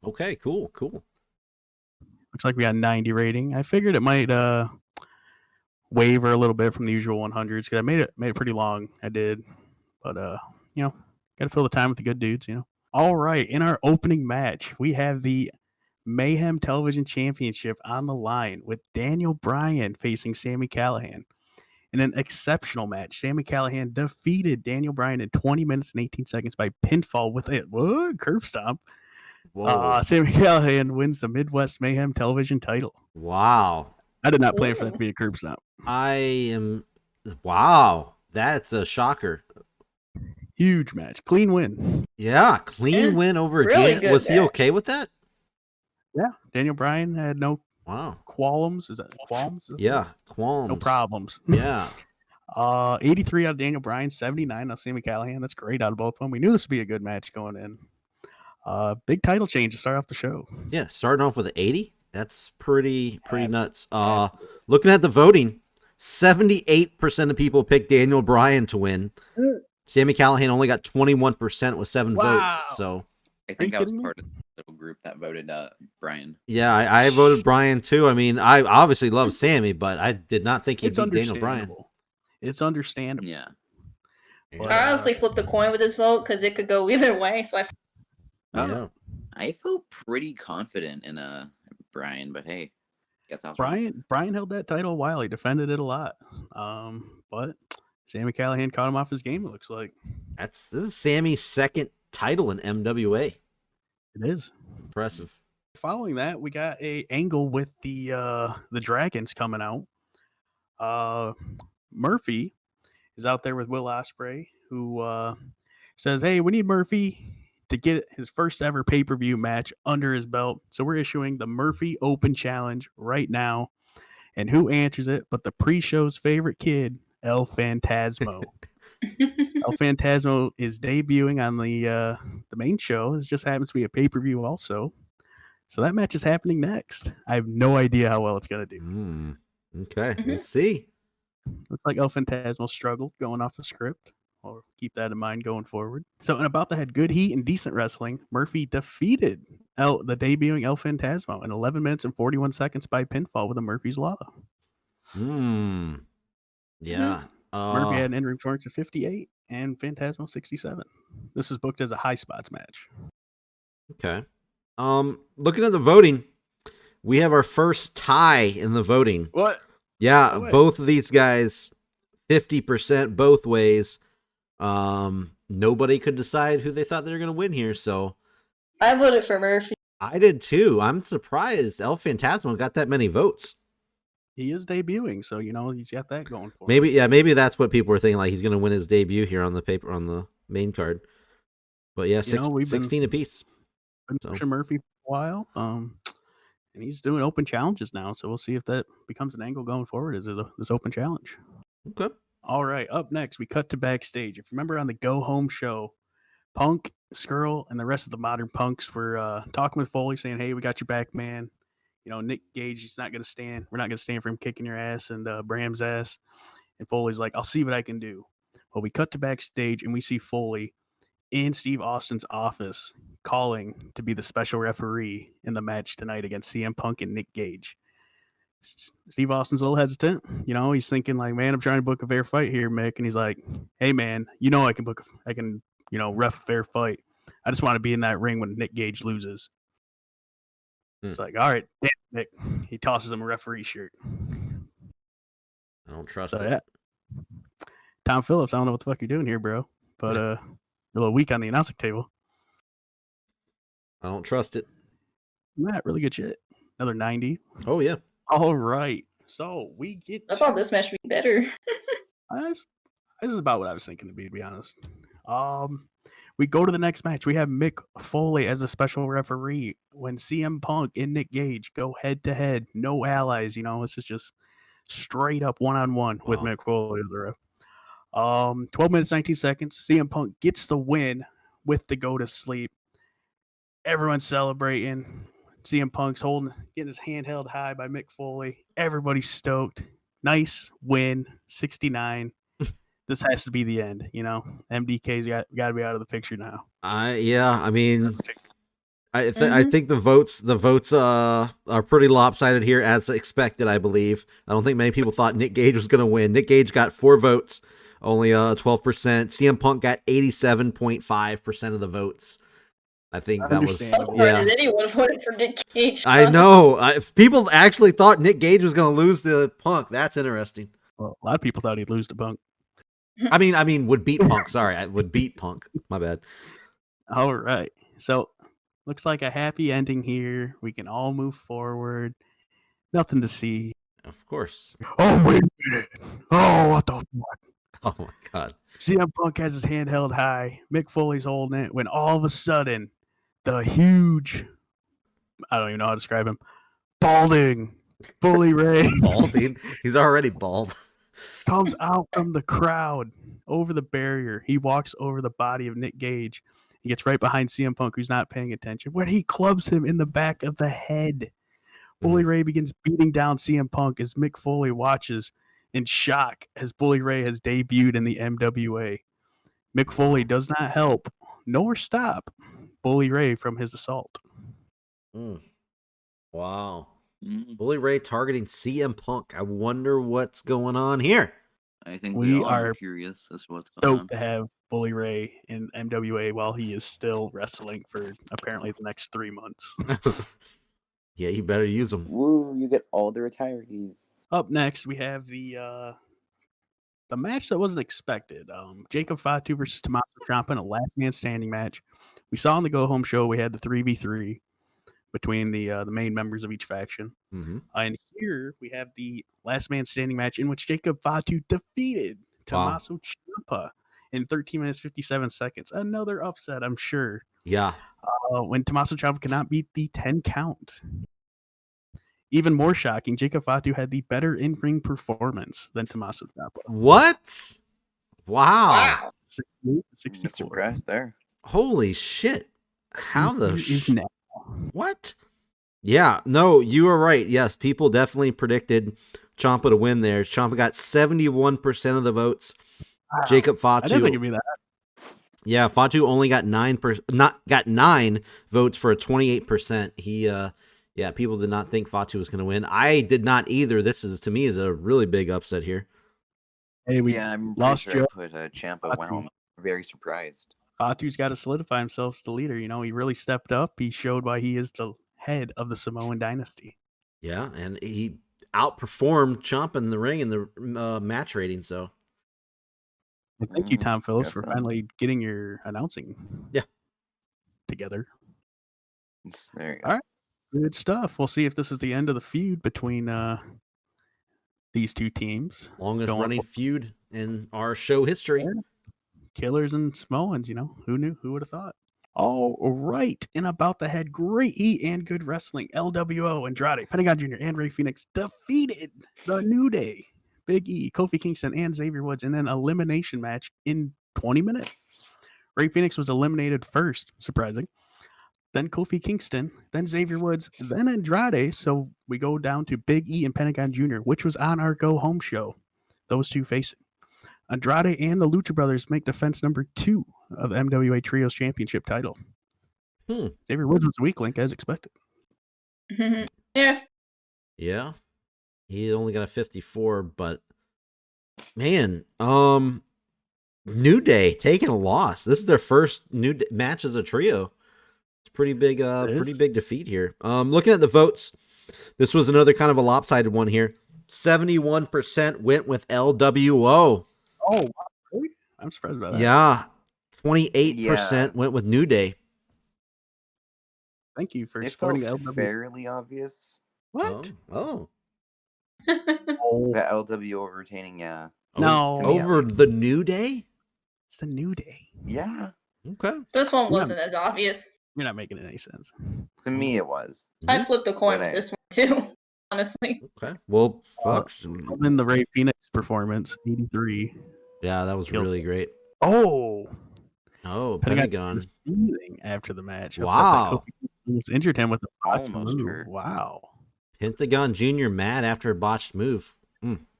okay, cool. Looks like we got 90 rating. I figured it might waver a little bit from the usual 100s because I made it pretty long. I did, but got to fill the time with the good dudes. All right, in our opening match, we have the Mayhem Television Championship on the line with Daniel Bryan facing Sami Callihan. In an exceptional match, Sami Callihan defeated Daniel Bryan in 20 minutes and 18 seconds by pinfall with a curve stomp. Whoa. Sami Callihan wins the Midwest Mayhem Television title. Wow. I did not plan for that to be a curb stomp. Wow. That's a shocker. Huge match. Clean win. Yeah, clean Yeah, win over really Dan. good Was he match. okay with that? Yeah. Daniel Bryan had no Wow. qualms. Is that qualms? Yeah, qualms. No problems. Yeah. 83 out of Daniel Bryan, 79 out of Sami Callihan. That's great out of both of them. We knew this would be a good match going in. Big title change to start off the show. Yeah, starting off with an 80. That's pretty nuts. Looking at the voting, 78% of people picked Daniel Bryan to win. Sami Callihan only got 21% with 7 votes. So I think I was kidding me? part of the little group that voted Brian. yeah, I voted Bryan too. I mean, I obviously love Sammy, but I did not think he'd It's beat Daniel Bryan. understandable. It's understandable. Yeah. But, I honestly flipped a coin with this vote because it could go either way. So Yeah. I feel pretty confident in Brian, but hey, guess I was Brian held that title a while. He defended it a lot. But Sami Callihan caught him off his game, it looks like. This is Sammy's second title in MWA. It is. Impressive. Following that, we got a angle with the Dragons coming out. Murphy is out there with Will Ospreay, who says, "Hey, we need Murphy to get his first ever pay-per-view match under his belt. So we're issuing the Murphy Open Challenge right now. And who answers it but the pre-show's favorite kid, El Phantasmo. El Phantasmo is debuting on the main show. This just happens to be a pay-per-view also. So that match is happening next. I have no idea how well it's going to do. Okay, we'll see. Looks like El Phantasmo struggled going off the script. I'll keep that in mind going forward. So, in about that had good heat and decent wrestling, Murphy defeated the debuting El Phantasmo in 11 minutes and 41 seconds by pinfall with a Murphy's Law. Yeah. Murphy had an in-ring performance of 58 and Phantasmo 67. This is booked as a high spots match. Okay. Looking at the voting, we have our first tie in the voting. What? Yeah, No way. both of these guys, 50% both ways. Nobody could decide who they thought they were going to win here, so I voted for Murphy. I did too. I'm surprised El Phantasmo got that many votes. He is debuting, so he's got that going for him. Maybe that's what people were thinking. Like he's going to win his debut here on the main card. But yeah, 16 apiece. Been pushing Murphy for a while, and he's doing open challenges now. So we'll see if that becomes an angle going forward. Is it this open challenge? Okay. All right. Up next, we cut to backstage. If you remember on the Go Home show, Punk, Skrull, and the rest of the modern punks were talking with Foley, saying, "Hey, we got your back, man. Nick Gage, he's not going to stand. We're not going to stand for him kicking your ass and Bram's ass." And Foley's like, "I'll see what I can do." Well, we cut to backstage and we see Foley in Steve Austin's office calling to be the special referee in the match tonight against CM Punk and Nick Gage. Steve Austin's a little hesitant. He's thinking like, "Man, I'm trying to book a fair fight here, Mick." And he's like, "Hey, man, I can ref a fair fight. I just want to be in that ring when Nick Gage loses. It's like, all right, damn, Nick. He tosses him a referee shirt. I don't trust So it. yeah, Tom Phillips, I don't know what the fuck you're doing here, bro, but you're a little weak on the announcing table. I don't trust it. Matt, really good shit. Another 90. Oh yeah. All right, so we get. I thought this match would be better. This is about what I was thinking to be honest. We go to the next match. We have Mick Foley as a special referee when CM Punk and Nick Gage go head to head. No allies, this is just straight up one-on-one with Mick Foley as the ref. 12 minutes, 19 seconds. CM Punk gets the win with the go to sleep. Everyone's celebrating. CM Punk's getting his hand held high by Mick Foley. Everybody's stoked. Nice win, 69. This has to be the end, MDK's got to be out of the picture now. I mean, I think the votes are pretty lopsided here, as expected. I believe. I don't think many people thought Nick Gage was going to win. Nick Gage got 4 votes, only 12%. CM Punk got 87.5% of the votes. I think that was Did anyone voted for Nick Gage? I know. People actually thought Nick Gage was going to lose to Punk. That's interesting. Well, a lot of people thought he'd lose to Punk. I mean, would beat Punk. Sorry, I would beat Punk. My bad. All right. So, looks like a happy ending here. We can all move forward. Nothing to see. Of course. Oh, wait a minute. Oh, what the fuck? Oh, my God. CM Punk has his hand held high. Mick Foley's holding it when all of a sudden, the huge, I don't even know how to describe him, balding Bully Ray. Balding? He's already bald. Comes out from the crowd over the barrier. He walks over the body of Nick Gage. He gets right behind CM Punk, who's not paying attention, where he clubs him in the back of the head. Bully Ray begins beating down CM Punk as Mick Foley watches in shock as Bully Ray has debuted in the MWA. Mick Foley does not help nor stop Bully Ray from his assault. Wow. Bully Ray targeting CM Punk. I wonder what's going on here. I think we are curious as to what's going on. To have Bully Ray in MWA while he is still wrestling for apparently the next 3 months. Yeah, you better use them. Woo, you get all the retirees. Up next, we have the match that wasn't expected. Jacob Fatu versus Tommaso Ciampa in a last man standing match. We saw on the Go Home show we had the 3v3 between the main members of each faction. And here we have the last man standing match in which Jacob Fatu defeated Tommaso Ciampa in 13 minutes 57 seconds. Another upset, I'm sure. Yeah. When Tommaso Ciampa cannot beat the 10 count. Even more shocking, Jacob Fatu had the better in-ring performance than Tommaso Ciampa. What? Wow. 64. Surprised there. Holy shit. How the what? Yeah, no, you are right. Yes, people definitely predicted Ciampa to win there. Ciampa got 71% of the votes. Wow. Jacob Fatu. I didn't think it'd be that. Yeah, Fatu only got 9 votes for a 28%. He people did not think Fatu was going to win. I did not either. This is, to me, is a really big upset here. Hey, I'm lost sure I put Ciampa went home. Very surprised. Fatu's got to solidify himself as the leader. He really stepped up. He showed why he is the head of the Samoan dynasty. Yeah, and he outperformed Ciampa in the ring in the match rating. So, thank you, Tom Phillips, for finally getting your announcing. Together. There you go. All right, good stuff. We'll see if this is the end of the feud between these two teams. Longest running feud in our show history. Yeah. Killers and Samoans, who knew? Who would have thought? All right, and about the head, great heat and good wrestling. LWO, Andrade, Pentagon Jr., and Ray Phoenix defeated the New Day, Big E, Kofi Kingston, and Xavier Woods in an elimination match in 20 minutes. Ray Phoenix was eliminated first, surprising. Then Kofi Kingston, then Xavier Woods, then Andrade. So we go down to Big E and Pentagon Jr., which was on our Go Home show. Those two facing. Andrade and the Lucha Brothers make defense number 2 of the MWA Trios Championship title. Xavier Woods was a weak link, as expected. Yeah. Yeah. He only got a 54, but man, New Day taking a loss. This is their first match as a trio. It's pretty big, pretty big defeat here. Looking at the votes, this was another kind of a lopsided one here. 71% went with LWO. Oh, wow, really? I'm surprised about that. Yeah. 28% went with New Day. Thank you for It supporting felt LW. fairly obvious. What? Oh. Oh, The LWO retaining, yeah. no. to me, at Over least. the New Day? It's the New Day. Yeah, Okay. This one Yeah. wasn't as obvious. You're not making any sense. to me it was. I flipped a coin But with this one too, honestly. Okay. Well, fuck. In the Ray Phoenix performance, 83. Yeah, that was Killed. really great. Oh, Oh, Pentagon Pentagon. seething after the match. Upset that Wow. Kofi almost injured him with a botched Almost move. hurt. Wow. Pentagon Jr. mad after a botched move.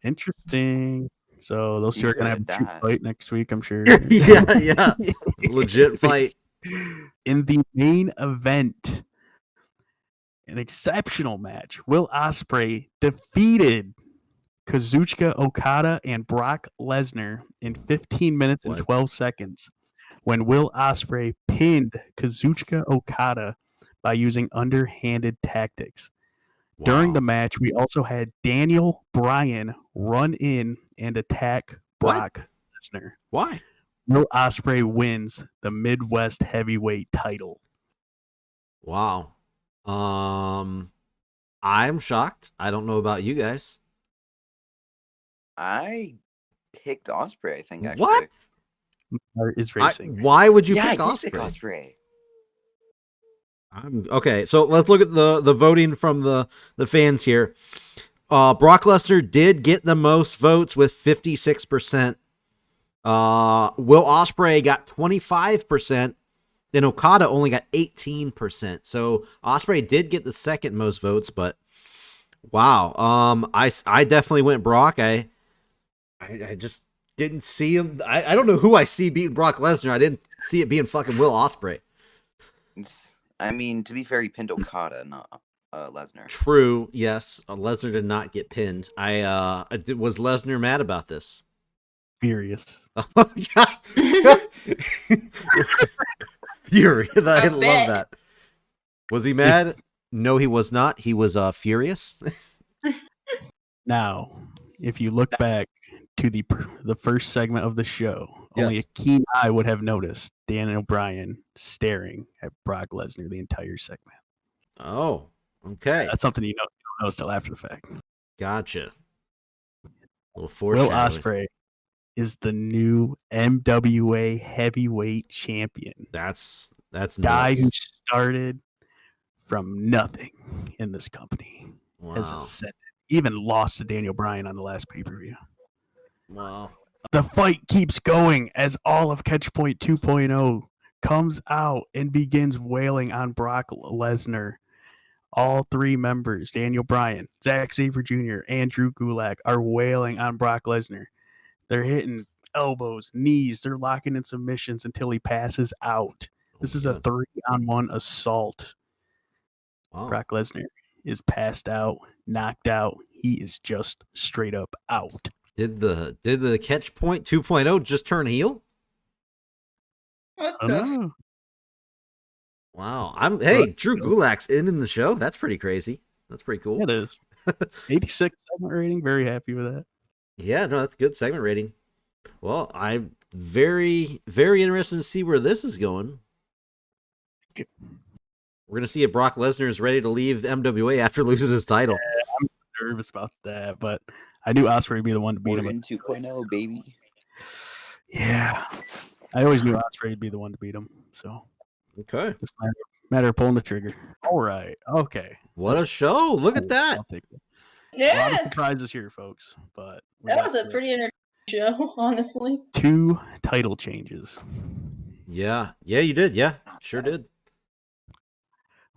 Interesting. So those He two are going to have a could've shoot died. fight next week, I'm sure. yeah. Legit fight. In the main event, an exceptional match. Will Ospreay defeated Kazuchika Okada and Brock Lesnar in 15 minutes and What? 12 seconds when Will Ospreay pinned Kazuchika Okada by using underhanded tactics. During the match, we also had Daniel Bryan run in and attack Brock Lesnar. Why? Will Ospreay wins the Midwest Heavyweight title. Wow. I'm shocked. I don't know about you guys. I picked Osprey, I think, actually. What? Heart is racing. Why would you yeah, pick I did Osprey? pick Osprey. Okay, so let's look at the voting from the fans here. Brock Lesnar did get the most votes with 56%. Will Ospreay got 25%. Then Okada only got 18%. So Ospreay did get the second most votes, but wow. I definitely went Brock. I just didn't see him. I don't know who I see beating Brock Lesnar. I didn't see it being fucking Will Ospreay. I mean, to be fair, he pinned Okada, not Lesnar. True. Yes, Lesnar did not get pinned. Was Lesnar mad about this? Furious. Fury. I I love bet. that. Was he mad? No, he was not. He was furious. Now, if you look back to the first segment of the show, only a Yes. keen eye would have noticed Daniel Bryan staring at Brock Lesnar the entire segment. Oh, okay. That's something you don't notice till after the fact. Gotcha. A little Will foreshadowing. Ospreay is the new MWA Heavyweight Champion. That's Guy nuts. who started from nothing in this company has Wow. ascended. Even lost to Daniel Bryan on the last pay-per-view. Wow. The fight keeps going as all of Catchpoint 2.0 comes out and begins wailing on Brock Lesnar. All three members, Daniel Bryan, Zack Sabre Jr., and Drew Gulak, are wailing on Brock Lesnar. They're hitting elbows, knees, they're locking in submissions until he passes out. This is a 3-on-1 assault. Wow. Brock Lesnar is passed out, knocked out. He is just straight up out. Did the Catch Point 2.0 just turn heel? What I the? don't know. Wow. Hey, Drew Gulak's in the show. That's pretty crazy. That's pretty cool. It is. 86 segment rating. Very happy with that. Yeah, no, that's a good segment rating. Well, I'm very, very interested to see where this is going. We're gonna see if Brock Lesnar is ready to leave MWA after losing his title. I'm nervous about that, but I knew Ospreay would be the one to beat him. Warden 2.0, baby. Yeah. I always knew Ospreay would be the one to beat him. So Okay. it's a matter of pulling the trigger. All right. Okay. What a show. Look at that. I'll take it. A lot of Yeah, surprises here, folks. But we that got was a the pretty entertaining show, honestly. 2 title changes. Yeah. Yeah, you did. Yeah. Sure did.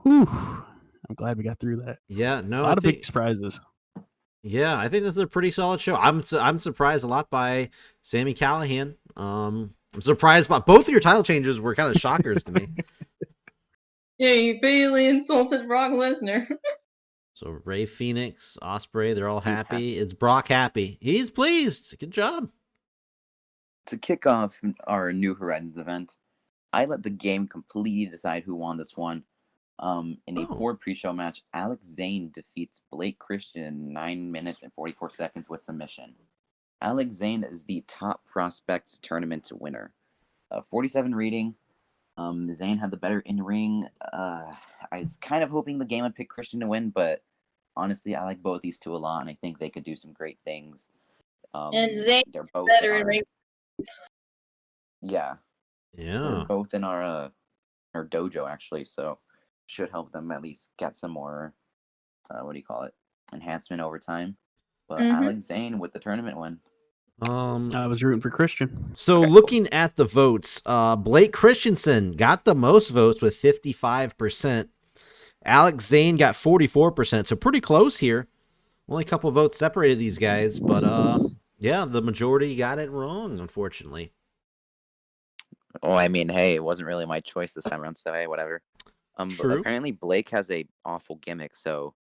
Whew. I'm glad we got through that. Yeah, A no, lot of big surprises. Yeah, I think this is a pretty solid show. I'm surprised a lot by Sami Callihan. I'm surprised by both of your title changes were kind of shockers to me. Yeah, you barely insulted Brock Lesnar. So Ray Phoenix, Ospreay, they're all happy. It's Brock happy. He's pleased. Good job. to kick off our New Horizons event, I let the game completely decide who won this one. In a poor pre-show match, Alex Zane defeats Blake Christian in 9 minutes and 44 seconds with submission. Alex Zane is the top prospects tournament winner. 47 rating. Zane had the better in-ring. I was kind of hoping the game would pick Christian to win, but honestly, I like both these two a lot, and I think they could do some great things. And Zane they're both better in ring. Yeah. They're both in our dojo actually, so should help them at least get some more enhancement over time. But Alex Zane with the tournament win. I was rooting for Christian. So looking at the votes, Blake Christensen got the most votes with 55%. Alex Zane got 44%, so pretty close here. Only a couple of votes separated these guys, but yeah, the majority got it wrong, unfortunately. Oh, I mean, hey, it wasn't really my choice this time around, so hey, whatever. True. But apparently Blake has a awful gimmick, so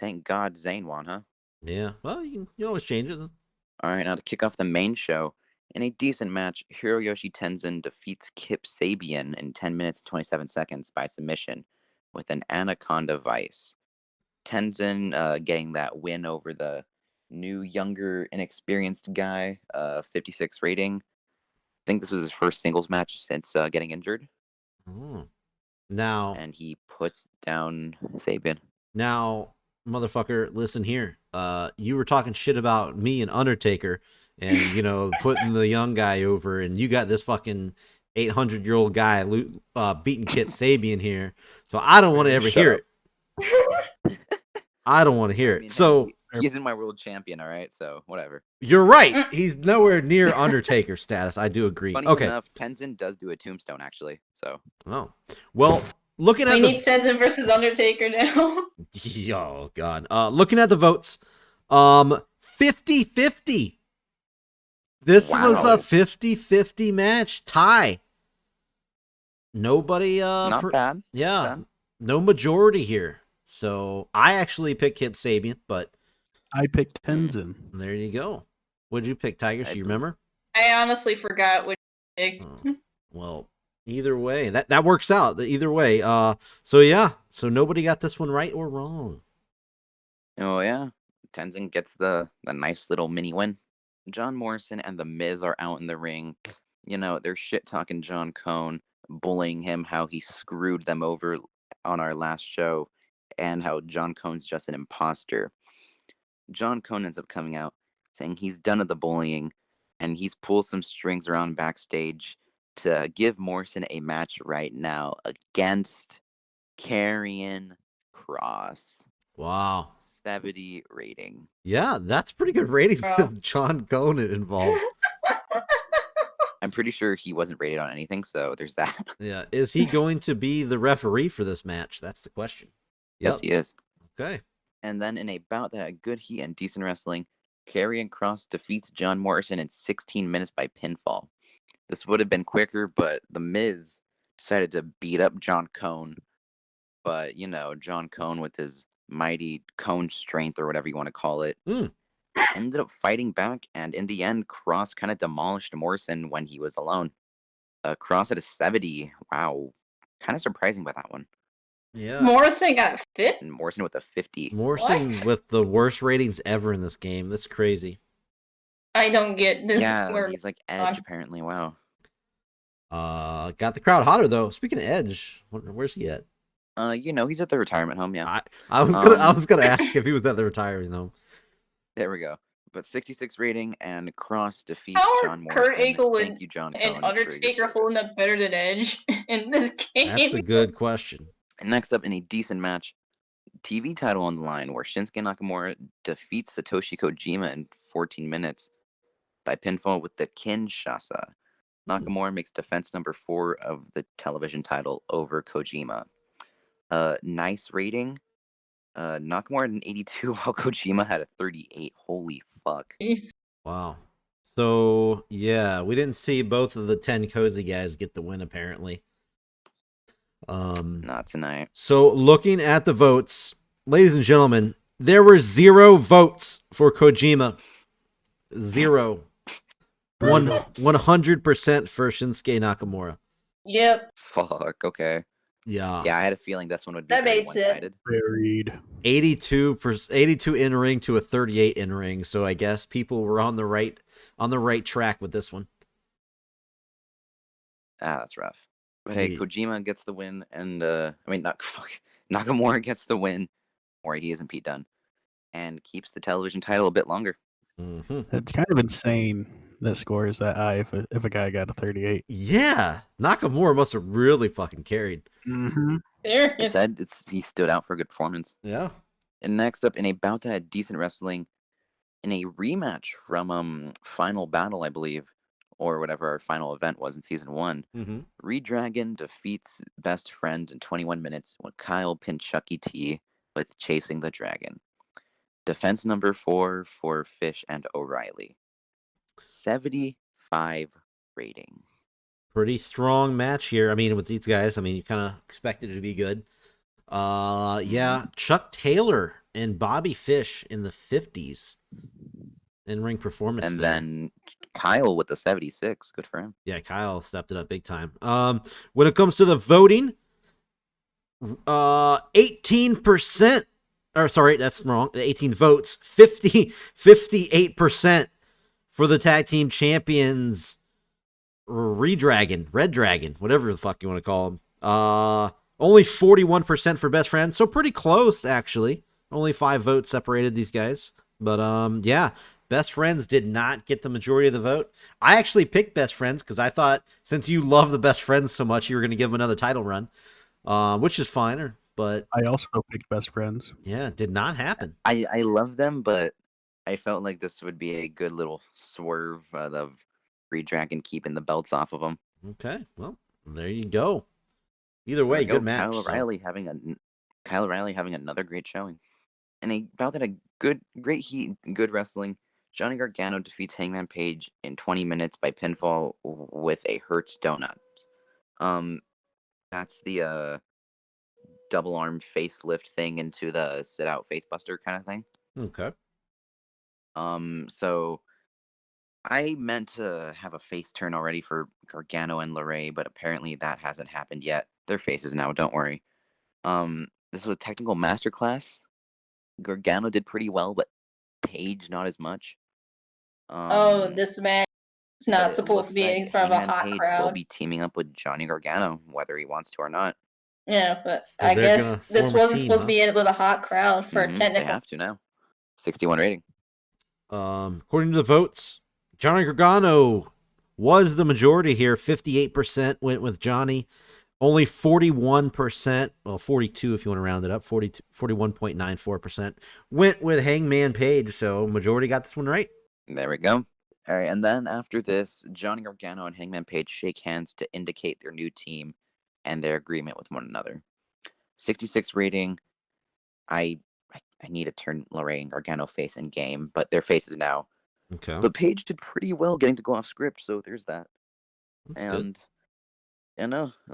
thank God Zane won, huh? Yeah, well, you can always change it. All right, now to kick off the main show, in a decent match, Hiroyoshi Tenzin defeats Kip Sabian in 10 minutes and 27 seconds by submission with an Anaconda Vice. Tenzin getting that win over the new, younger, inexperienced guy, 56 rating. I think this was his first singles match since getting injured. Now, and he puts down Sabian. Now, motherfucker, listen here. You were talking shit about me and Undertaker and, putting the young guy over, and you got this fucking 800-year-old guy beating Kip Sabian here. So I don't want to ever hear it. I don't want to hear it. So he's in my world champion, all right? So whatever. You're right. He's nowhere near Undertaker status. I do agree. Funny enough, Tenzin does do a tombstone, actually. So. Oh. Well, looking at we need Tenzin versus Undertaker now. Oh, God. Looking at the votes, 50-50. This was a 50-50 match. Tie. Nobody. Not bad. Yeah. Not bad. No majority here. So I actually picked Kip Sabian, but I picked Tenzin. There you go. What did you pick, Tigress? Do you remember? I honestly forgot what you picked. Well, either way, that works out. Either way. So yeah. So nobody got this one right or wrong. Oh yeah. Tenzin gets the nice little mini win. John Morrison and The Miz are out in the ring. They're shit talking John Cone, bullying him how he screwed them over on our last show, and how John Cone's just an imposter. John Cone ends up coming out saying he's done with the bullying, and he's pulled some strings around backstage to give Morrison a match right now against Karrion Kross. Wow. 70 rating. Yeah, that's pretty good rating with John Cone involved. I'm pretty sure he wasn't rated on anything, so there's that. Yeah. Is he going to be the referee for this match? That's the question. Yes, he is. Okay. And then in a bout that had good heat and decent wrestling, Karrion Kross defeats John Morrison in 16 minutes by pinfall. This would have been quicker, but The Miz decided to beat up John Cone. But, John Cone with his mighty Cone strength, or whatever you want to call it, ended up fighting back, and in the end, Kross kind of demolished Morrison when he was alone. Kross at a 70. Wow. Kind of surprising by that one. Yeah. Morrison got a 50? And Morrison with a 50. Morrison with the worst ratings ever in this game. That's crazy. I don't get this. Yeah, he's like Edge, apparently. Wow. Got the crowd hotter, though. Speaking of Edge, where's he at? He's at the retirement home, yeah. I was gonna ask if he was at the retirement home. There we go. But 66 rating, and Kross defeats John Morrison. Kurt Angle Thank you, John Cone, and Undertaker holding up better than Edge in this game? That's a good question. And next up, in a decent match, TV title on the line, where Shinsuke Nakamura defeats Satoshi Kojima in 14 minutes by pinfall with the Kinshasa. Nakamura makes defense number 4 of the television title over Kojima. Nice rating. Nakamura had an 82, while Kojima had a 38. Holy fuck. Wow. So, yeah, we didn't see both of the 10 cozy guys get the win, apparently. Not tonight. So, looking at the votes, ladies and gentlemen, there were 0 votes for Kojima. 0. Brutal. 100% for Shinsuke Nakamura. Yep. Fuck. Okay. Yeah. Yeah, I had a feeling this one would be That very makes it. one-sided. Buried. 82 in ring to a 38 in ring. So I guess people were on the right track with this one. That's rough. But hey, Yeah. Kojima gets the win, and Nakamura gets the win, or he isn't Pete Dunne, and keeps the television title a bit longer. Mm-hmm. It's kind of insane that score is that high if a guy got a 38. Yeah, Nakamura must have really fucking carried. Mm-hmm. I Serious. said he stood out for a good performance. Yeah. And next up, in a bout that had decent wrestling, in a rematch from Final Battle, I believe, or whatever our final event was in season 1, Mm-hmm. Redragon defeats Best Friend in 21 minutes when Kyle pinned Chucky T with Chasing the Dragon. Defense number 4 for Fish and O'Reilly. 75 rating. Pretty strong match here. I mean, with these guys, I mean, you kind of expected it to be good. Yeah, Chuck Taylor and Bobby Fish in the 50s in ring performance. And there. then Kyle with the 76. Good for him. Yeah, Kyle stepped it up big time. When it comes to the voting, 18%. Or sorry, that's wrong. The 18 votes, 58% for the tag team champions. Red Dragon, whatever the fuck you want to call them. Only 41% for Best Friend, so pretty close actually. Only 5 votes separated these guys, but yeah, Best Friends did not get the majority of the vote. I actually picked Best Friends because I thought since you love the Best Friends so much, you were going to give them another title run, which is fine. But I also picked Best Friends. yeah, it did not happen. I love them, but I felt like this would be a good little swerve of Redragon keeping the belts off of them. Okay, well, there you go. Either way, good match. Kyle O'Reilly having another great showing. And a bout that had great heat, good wrestling. Johnny Gargano defeats Hangman Page in 20 minutes by pinfall with a Hertz donut. That's the double arm facelift thing into the sit out facebuster kind of thing. Okay. So I meant to have a face turn already for Gargano and LeRae, but apparently that hasn't happened yet. They're faces now, don't worry. This was a technical masterclass. Gargano did pretty well, but Page not as much. This match is not supposed to be in front of a hot Page crowd. will be teaming up with Johnny Gargano, whether he wants to or not. Yeah, but So I they're guess gonna this form a wasn't team, supposed huh? to be in with a hot crowd for They technical. have to now. 61 rating. According to the votes, Johnny Gargano was the majority here. 58% went with Johnny. Only 41%, well, 42 if you want to round it up, 41.94% went with Hangman Page. So majority got this one right. There we go. All right, and then after this, Johnny Gargano and Hangman Page shake hands to indicate their new team and their agreement with one another. 66 rating. I need to turn LeRae and Gargano face in game, but they're faces now. Okay. But Page did pretty well getting to go off script, so there's that. That's good.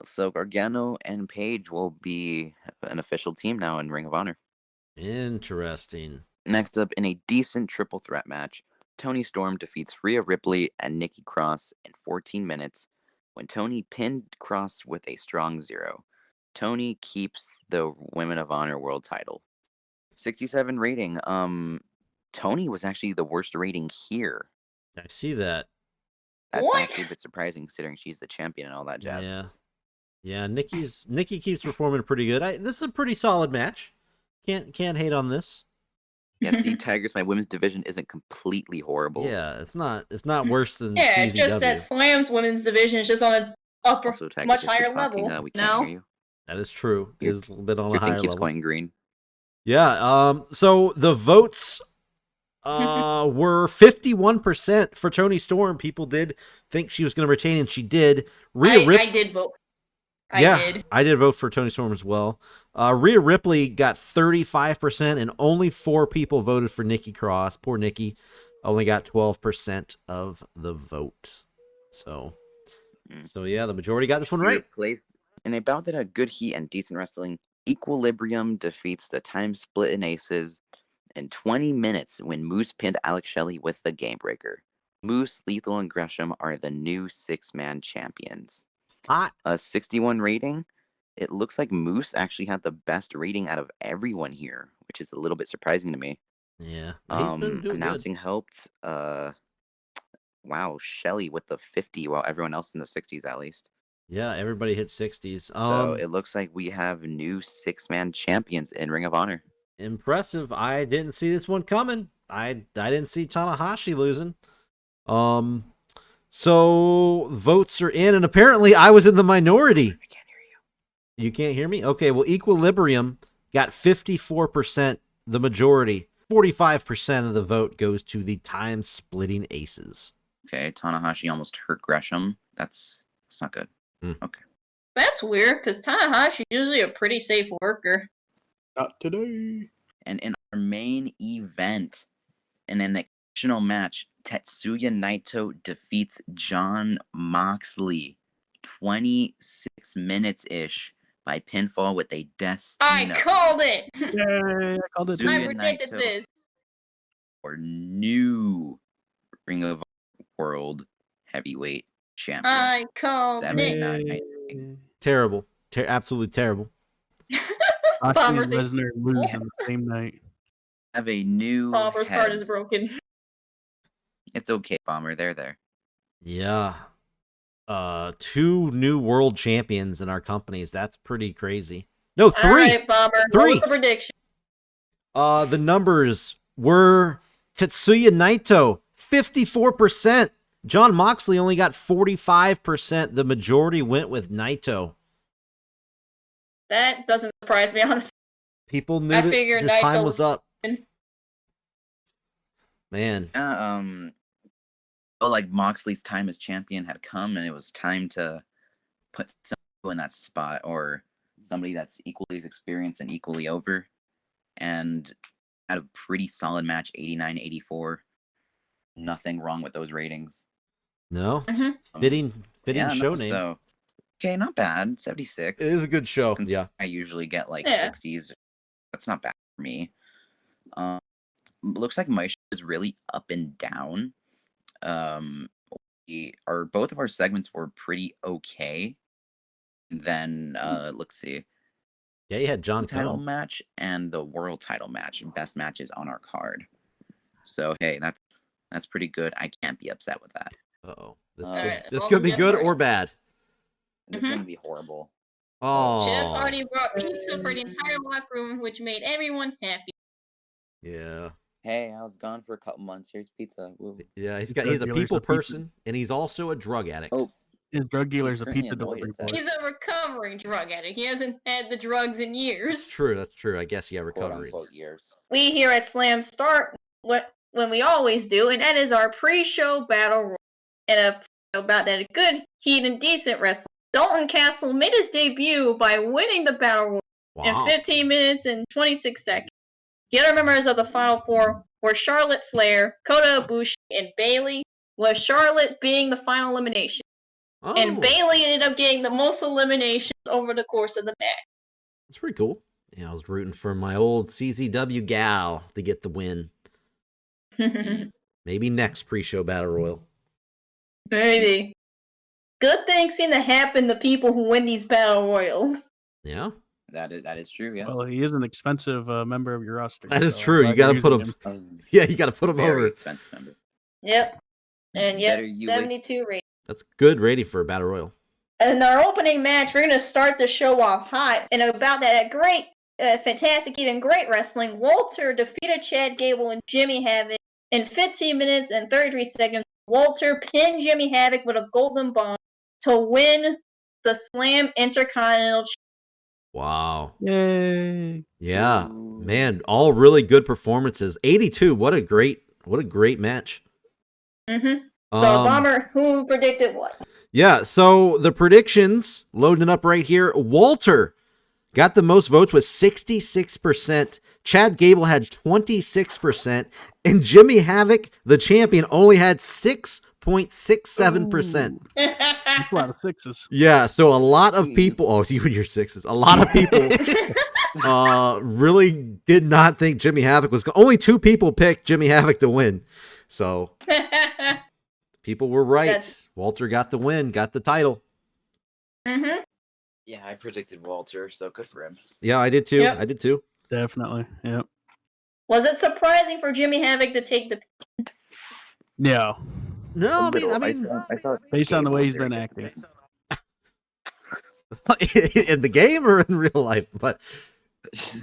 So Gargano and Page will be an official team now in Ring of Honor. Interesting. Next up, in a decent triple threat match, Toni Storm defeats Rhea Ripley and Nikki Cross in 14 minutes when Toni pinned Cross with a strong 0. Toni keeps the Women of Honor world title. 67 rating. Toni was actually the worst rating here. I see that. That's What? actually a bit surprising considering she's the champion and all that jazz. Yeah. Nikki keeps performing pretty good. This is a pretty solid match. Can't hate on this. Yeah, see, Tigress, my women's division isn't completely horrible. Yeah, it's not worse than Yeah, CZW. it's just that Slam's women's division is just on a Also, Tigress, much if you're higher talking, level we can't now. hear you. That is true. It Your- is a little bit on a Your thing higher keeps level. going green. Yeah. So the votes were 51% for Toni Storm. People did think she was going to retain, and she did. I did vote. I did vote for Toni Storm as well. Rhea Ripley got 35%, and only 4 people voted for Nikki Cross. Poor Nikki only got 12% of the vote. So yeah, the majority got this one right. In a bout that had good heat and decent wrestling, Equilibrium defeats the Time Split in Aces in 20 minutes when Moose pinned Alex Shelley with the Game Breaker. Moose, Lethal, and Gresham are the new 6-man champions. Hot. A 61 rating. It looks like Moose actually had the best rating out of everyone here, which is a little bit surprising to me. Yeah. He's been doing Announcing helped. Wow, Shelly with the 50, while everyone else in the 60s at least. good. Yeah, everybody hit 60s. So it looks like we have new 6-man champions in Ring of Honor. Impressive. I didn't see this one coming. I didn't see Tanahashi losing. So votes are in, and apparently I was in the minority. I can't hear you. You can't hear me? Okay, well, Equilibrium got 54%, the majority. 45% of the vote goes to the time-splitting aces. Okay, Tanahashi almost hurt Gresham. That's not good. Okay. That's weird, because Tanahashi's usually a pretty safe worker. Not today. And in our main event, in an additional match, Tetsuya Naito defeats Jon Moxley 26 minutes-ish by pinfall with a Destino. I called it! Yay, I called it. Suya I predicted Naito. this. Or new Ring of World Heavyweight Champion. I called Seven, it. nine. Terrible. Absolutely terrible. Moxley Bomber and thing. Lesnar lose on the same night. Have a new Bomber's head. card is broken. It's okay, Bomber. They're there. Yeah. 2 new world champions in our companies. That's pretty crazy. No, 3. All right, Bomber. What 3. was the prediction? The numbers were Tetsuya Naito, 54%. Jon Moxley only got 45%. The majority went with Naito. That doesn't surprise me, honestly. People knew I that figured his time Naito was up. would Man. Like Moxley's time as champion had come, and it was time to put someone in that spot, or somebody that's equally as experienced and equally over. And had a pretty solid match, 89-84. Nothing wrong with those ratings. No, Mhm. fitting show name. So, okay, not bad. 76. It is a good show. Considering Yeah. I usually get like Yeah. 60s. That's not bad for me. Looks like my show is really up and down. Both of our segments were pretty okay. Then let's see. Yeah, you had John Title Cone. match and the world title match, best matches on our card. So hey, that's pretty good. I can't be upset with that. Uh-oh. This, All could, right, this well, could be guess good what? or bad. This is gonna be horrible. Oh. Jeff already brought pizza for the entire locker room, which made everyone happy. Yeah. Hey, I was gone for a couple months. Here's pizza. Woo. Yeah, he's Drug a dealer's people a pizza- person, and he's also a drug addict. Oh, His drug dealer's a currently pizza annoyed, delivery it says. boy. He's a recovering drug addict. He hasn't had the drugs in years. That's true. That's true. I guess, yeah, quote recovery. unquote years. We here at Slam start when we always do, and that is our pre-show battle royal. And about that good, heat, and decent wrestling. Dalton Castle made his debut by winning the battle royal in Wow. 15 minutes and 26 seconds. The other members of the Final Four were Charlotte Flair, Kota Ibushi, and Bayley, with Charlotte being the final elimination. Oh, And Bayley ended up getting the most eliminations over the course of the match. that's pretty cool. Yeah, I was rooting for my old CZW gal to get the win. Maybe next pre-show battle royal. Maybe. Good things seem to happen to people who win these battle royals. Yeah, That is true. Yes. Well, he is an expensive member of your roster. that is so I'm true. You glad you're gotta put using him. Yeah, you gotta put him Very over. expensive member. Yep. And yep, Better you 72 rating. That's good rating for a battle royal. In our opening match, we're going to start the show off hot. And about that great, fantastic, even great wrestling, Walter defeated Chad Gable and Jimmy Havoc in 15 minutes and 33 seconds. Walter pinned Jimmy Havoc with a golden bomb to win the Slam Intercontinental Championship. Wow. Yay! Yeah, Ooh. man, all really good performances. 82. What a great match. Mm-hmm. So, Bomber, who predicted what? Yeah, so the predictions loading up right here. Walter got the most votes with 66%. Chad Gable had 26%. And Jimmy Havoc, the champion, only had 6.67%. That's a lot of sixes. Yeah, so a lot of Jeez. people, oh, you and your sixes, a lot of people really did not think Jimmy Havoc was only 2 people picked Jimmy Havoc to win. So People were right. That's- Walter got the win, got the title. Mm-hmm. Yeah, I predicted Walter, so good for him. Yeah, I did too. Yep. I did too. Definitely. Yep. Was it surprising for Jimmy Havoc to take the? Yeah. No, A I little. mean, I thought Based on the Gable way was he's been very good acting. today. in the game or in real life, but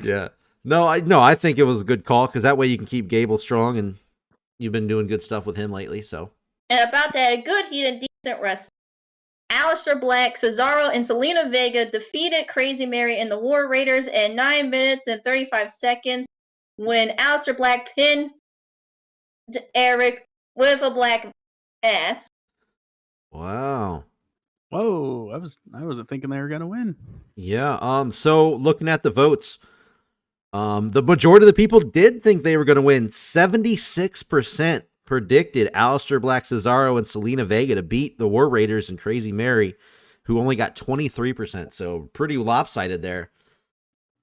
yeah. No, I think it was a good call because that way you can keep Gable strong, and you've been doing good stuff with him lately. So, And about that, good heat and decent wrestling. Aleister Black, Cesaro, and Selena Vega defeated Crazy Mary and the War Raiders in 9 minutes and 35 seconds when Aleister Black pinned Eric with a black ass. wow. Whoa. I wasn't thinking they were gonna win. Yeah. So looking at the votes, the majority of the people did think they were going to win. 76% predicted Aleister Black, Cesaro, and Selena Vega to beat the War Raiders and Crazy Mary, who only got 23%. So pretty lopsided there.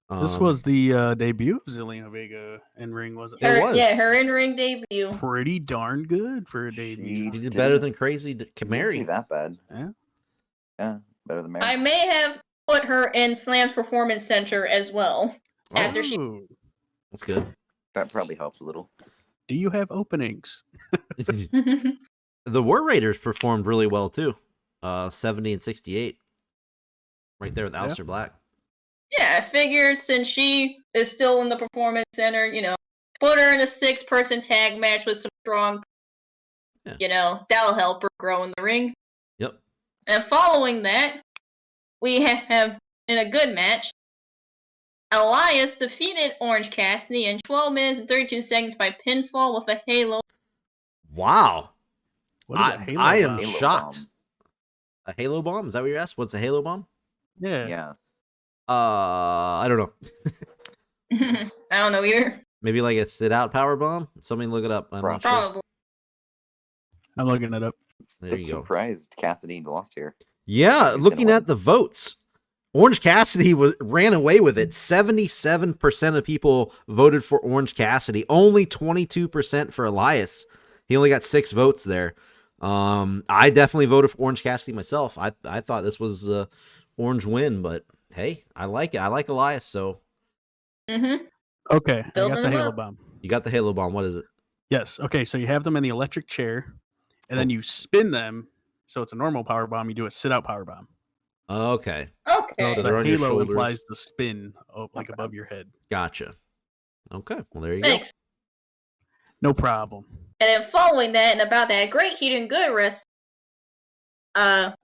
This was the debut of Zelina Vega in ring, wasn't it? It was. Yeah, her in-ring debut. Pretty darn good for a debut. She did better than Crazy Didn't Mary. do that bad. Yeah. Yeah, better than Mary. I may have put her in Slam's Performance Center as well. After she- Oh. That's good. That probably helps a little. Do you have openings? The War Raiders performed really well too. 70 and 68. Right there with Yeah. Aleister Black. Yeah, I figured since she is still in the Performance Center, put her in a 6-person tag match with some strong, that'll help her grow in the ring. Yep. And following that, we have, in a good match, Elias defeated Orange Cassidy in 12 minutes and 32 seconds by pinfall with a halo. Wow. What is a Halo I am bomb? Halo shocked. bomb. A Halo bomb? Is that what you asked? What's a Halo bomb? Yeah. Yeah. I don't know. I don't know either. Maybe like a sit out power bomb? Somebody look it up. I'm not sure. Probably. I'm looking it up. There Bit you go. surprised Cassidy lost here. Yeah, He's looking gonna at the votes, Orange Cassidy ran away with it. 77% of people voted for Orange Cassidy. Only 22% for Elias. He only got 6 votes there. I definitely voted for Orange Cassidy myself. I thought this was a Orange win, but hey, I like it. I like Elias, so Mm-hmm. Okay. I Building got the them Halo up. bomb. you got the Halo bomb. What is it? Yes. Okay. So you have them in the electric chair, and then you spin them. So it's a normal power bomb. You do a sit out power bomb. Okay, So Okay. the they're on your halo shoulders. implies the spin like above your head. gotcha. Okay, well there you go. Thanks. No problem. And then following that, and about that great heat and good rest,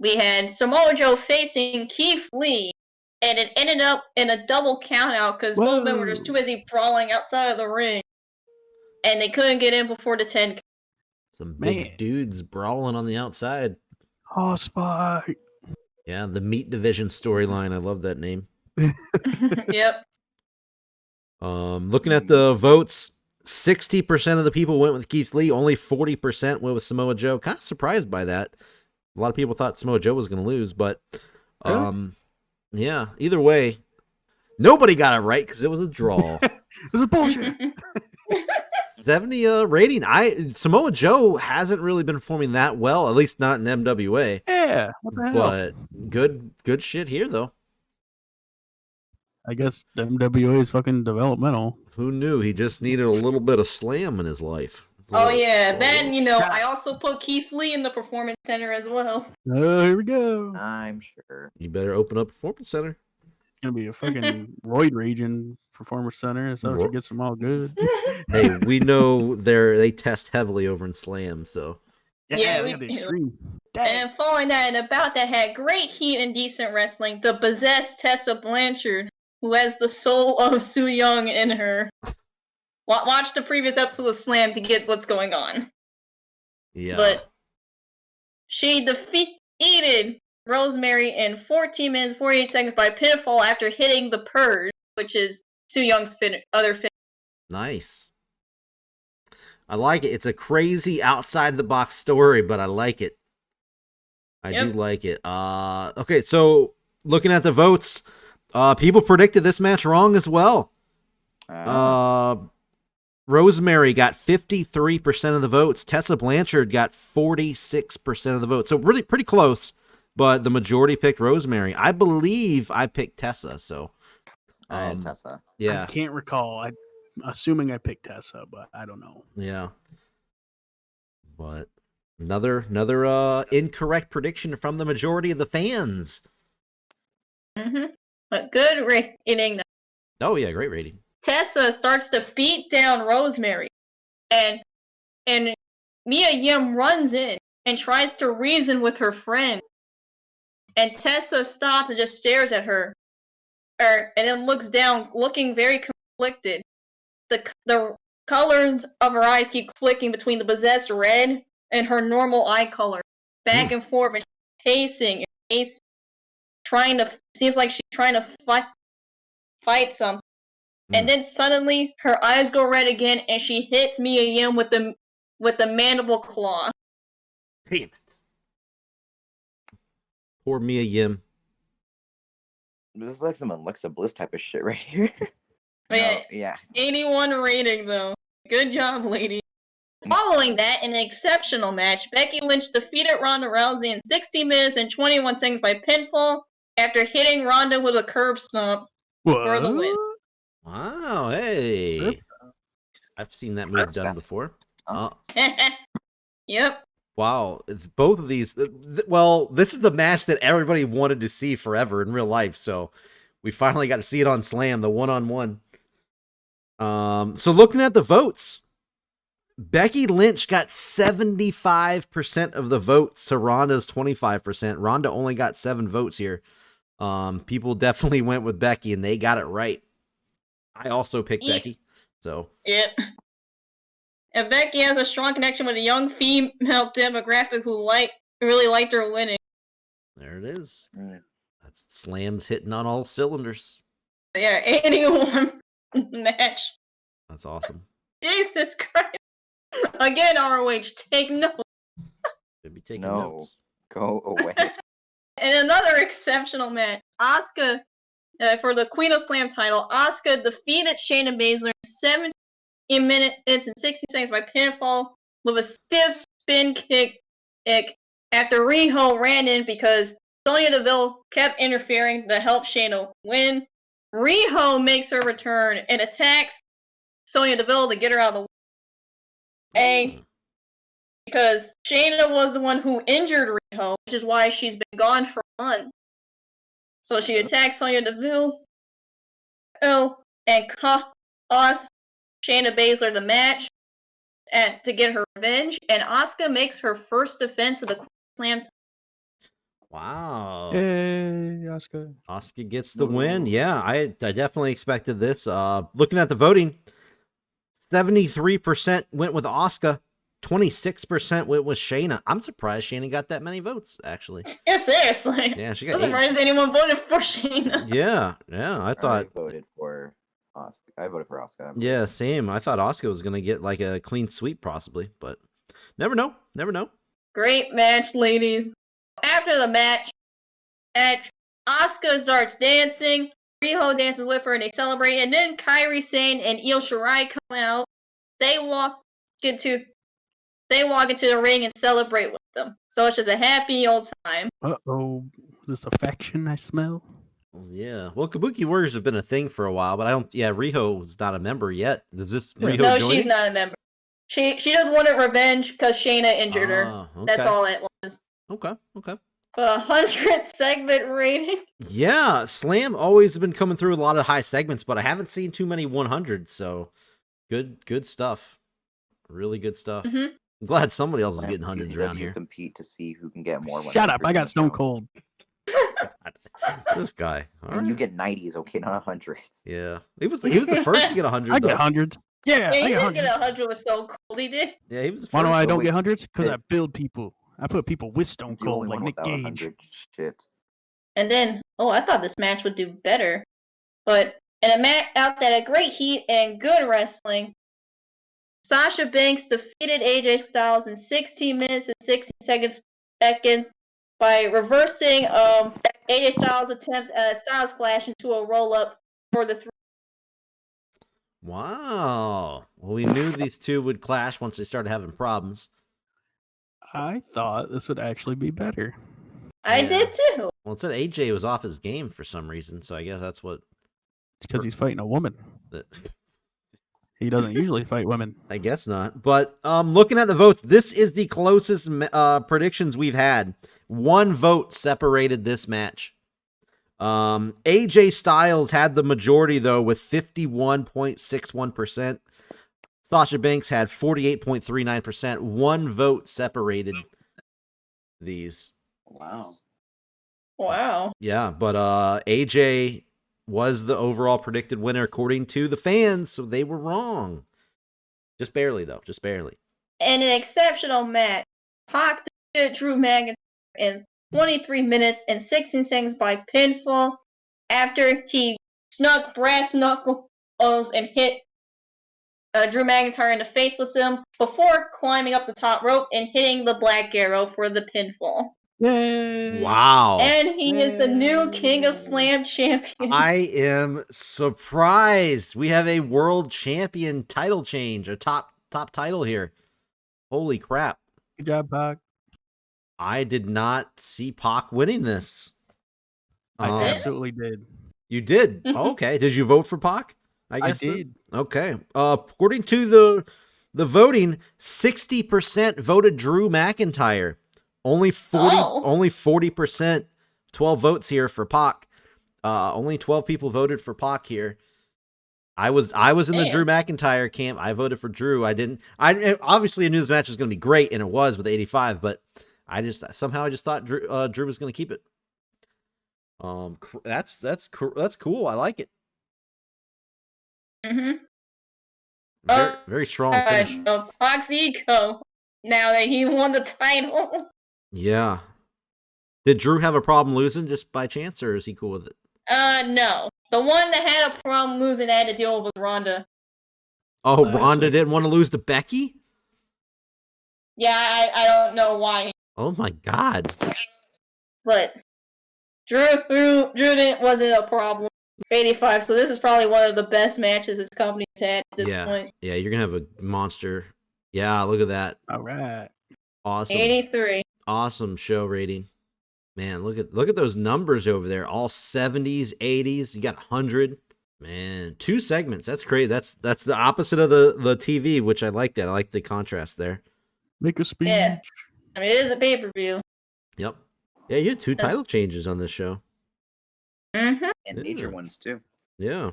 we had Samoa Joe facing Keith Lee, and it ended up in a double countout because both of them were just too busy brawling outside of the ring, and they couldn't get in before the 10. Some big Man. dudes brawling on the outside. Hoss fight. Yeah, the meat division storyline. I love that name. Yep. Looking at the votes, 60% of the people went with Keith Lee. Only 40% went with Samoa Joe. Kind of surprised by that. A lot of people thought Samoa Joe was going to lose, but yeah. Either way, nobody got it right because it was a draw. This is bullshit. 70 rating. Samoa Joe hasn't really been performing that well, at least not in MWA. Yeah. What the hell? But good shit here though. I guess MWA is fucking developmental. Who knew? He just needed a little bit of slam in his life. Oh yeah. Then shot. I also put Keith Lee in the Performance Center as well. Oh, here we go. I'm sure. You better open up Performance Center. It's gonna be a fucking roid region performance center, so Ro- it gets them all good. Hey, we know they test heavily over in Slam, so Yeah, they we got the do. extreme. And following that, and about that had great heat and decent wrestling. The possessed Tessa Blanchard, who has the soul of Su Young in her. Watch the previous episode of Slam to get what's going on. yeah. But she defeated Rosemary in 14 minutes 48 seconds by pinfall after hitting the Purge, which is Su Young's other finish. Nice. I like it. It's a crazy outside the box story, but I like it. I do Yep. like it. Okay, so looking at the votes, people predicted this match wrong as well. Rosemary got 53% of the votes. Tessa Blanchard got 46% of the votes. So really pretty close, but the majority picked Rosemary. I believe I picked Tessa, so I had Tessa. yeah. I can't recall. I'm assuming I picked Tessa, but I don't know. Yeah. But another incorrect prediction from the majority of the fans. But good rating. Oh yeah, great rating. Tessa starts to beat down Rosemary, and Mia Yim runs in and tries to reason with her friend, and Tessa stops and just stares at her, and then looks down, looking very conflicted. The colors of her eyes keep flicking between the possessed red and her normal eye color, back and forth, and pacing, seems like she's trying to fight something. And then suddenly her eyes go red again, and she hits Mia Yim with the mandible claw. Damn it. Poor Mia Yim. This is like some Alexa Bliss type of shit right here. Yeah. 81 rating though. Good job, lady. Following that, in an exceptional match, Becky Lynch defeated Ronda Rousey in 60 minutes and 21 seconds by pinfall after hitting Ronda with a curb stomp for the win. Wow, hey. I've seen that move done before. Yep. Wow, it's both of these. Well, this is the match that everybody wanted to see forever in real life, so we finally got to see it on Slam, the one-on-one. So looking at the votes, Becky Lynch got 75% of the votes to Ronda's 25%. Ronda only got 7 votes here. People definitely went with Becky, and they got it right. I also picked Becky, so. Yep. And Becky has a strong connection with a young female demographic who really liked her winning. There it is. That's Slam's hitting on all cylinders. Yeah, 81 match. That's awesome. Jesus Christ. Again, ROH, take notes. Should be taking notes. Go away. And another exceptional match. Asuka, for the Queen of Slam title, Asuka defeated Shayna Baszler in 17 minutes and 60 seconds by pinfall with a stiff spin kick after Riho ran in because Sonya Deville kept interfering to help Shayna win. Riho makes her return and attacks Sonya Deville to get her out of the way. Because Shayna was the one who injured Riho, which is why she's been gone for a month. So she attacks Sonya Deville and costs Shayna Baszler the match to get her revenge. And Asuka makes her first defense of the Slam title. Wow. Hey, Asuka. Asuka gets the win. Yeah, I definitely expected this. Looking at the voting, 73% went with Asuka. 26% went with Shayna. I'm surprised Shayna got that many votes, actually. Yeah, seriously. Yeah, she got I'm surprised anyone voted for Shayna. Yeah, I thought. I voted for Asuka. Yeah, same. I thought Asuka was going to get like a clean sweep possibly, but never know. Great match, ladies. After the match, Asuka starts dancing. Riho dances with her and they celebrate. And then Kairi Sane and Io Shirai come out. They walk into the ring and celebrate with them. So it's just a happy old time. Uh-oh. Is this affection I smell? Yeah. Well, Kabuki Warriors have been a thing for a while, but Riho is not a member yet. Is this Riho No, joining? she's not a member. She just wanted revenge because Shayna injured her. Okay. That's all it was. Okay. 100 segment rating. Yeah, Slam always has been coming through with a lot of high segments, but I haven't seen too many 100s, so good stuff. Really good stuff. Mm-hmm. I'm glad somebody else is getting hundreds around here. Compete to see who can get more. Shut up! I got Stone Cold. This guy. All right. You get 90s, okay, not 100s. Yeah, he was the first to get 100. I get hundreds. Yeah, he I didn't get get 100 with Stone Cold. He did. Yeah, he was the first. Why do I don't get hundreds? Because I build people. I put people with Stone Cold, like Nick Gage. 100. Shit. And then, I thought this match would do better, but in a match out that had great heat and good wrestling, Sasha Banks defeated AJ Styles in 16 minutes and 60 seconds by reversing AJ Styles' attempt at a Styles Clash into a roll-up for the 3. Wow. Well, we knew these two would clash once they started having problems. I thought this would actually be better. I did too. Well, it said AJ was off his game for some reason, so I guess that's what. It's because he's fighting a woman. The... He doesn't usually fight women. I guess not. But looking at the votes, this is the closest predictions we've had. 1 vote separated this match. AJ Styles had the majority, though, with 51.61%. Sasha Banks had 48.39%. 1 vote separated these. Wow. Yeah, but AJ was the overall predicted winner according to the fans, so they were wrong. Just barely, though. Just barely. And an exceptional match. Pac defeated Drew McIntyre in 23 minutes and 16 seconds by pinfall after he snuck brass knuckles and hit Drew McIntyre in the face with them before climbing up the top rope and hitting the Black Arrow for the pinfall. Yay! Wow. And he is the new King of Slam champion. I am surprised. We have a world champion title change, a top title here. Holy crap. Good job, Pac. I did not see Pac winning this. I absolutely did. You did? Okay. Did you vote for Pac? I guess I did. Okay. According to the voting, 60% voted Drew McIntyre. Only 40%, 12 votes here for Pac. Only 12 people voted for Pac here. I was in the Drew McIntyre camp. I voted for Drew. I obviously knew this match was going to be great, and it was with 85, but I just thought Drew was going to keep it. That's cool. I like it. Very strong finish. Pac's ego now that he won the title. Yeah. Did Drew have a problem losing just by chance, or is he cool with it? No. The one that had a problem losing had to deal with was Ronda. Oh, Ronda didn't want to lose to Becky? Yeah, I don't know why. Oh my god. But Drew wasn't a problem. 85, so this is probably one of the best matches this company's had at this point. Yeah, you're going to have a monster. Yeah, look at that. All right. Awesome. 83. Awesome show rating. Man, look at those numbers over there. All 70s, 80s. You got 100. Man, 2 segments. That's great. That's the opposite of the TV, which I like that. I like the contrast there. Make a speech. Yeah. I mean, it is a pay-per-view. Yep. Yeah, you had 2 title changes on this show. Mm-hmm. And major ones, too. Yeah.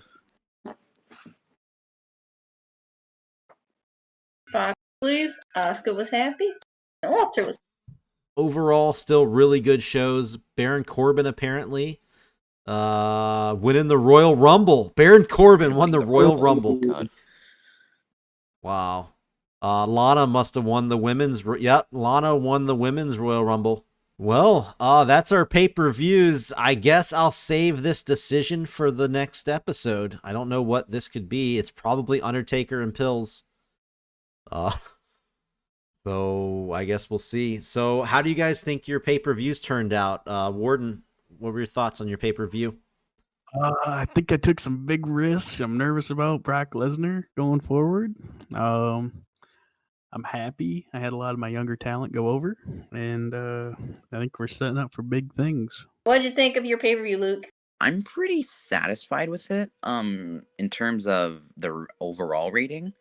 Fox, please. Asuka was happy. And Walter was. Overall, still really good shows. Baron Corbin apparently winning the Royal Rumble. Baron Corbin won the Royal Rumble. God. Wow. Lana must have won the women's. Yep, Lana won the women's Royal Rumble. Well, that's our pay-per-views. I guess I'll save this decision for the next episode. I don't know what this could be. It's probably Undertaker and pills. So I guess we'll see. So how do you guys think your pay-per-views turned out? Warden, what were your thoughts on your pay-per-view? I think I took some big risks. I'm nervous about Brock Lesnar going forward. I'm happy I had a lot of my younger talent go over, and I think we're setting up for big things. What did you think of your pay-per-view, Luke? I'm pretty satisfied with it. In terms of the overall rating,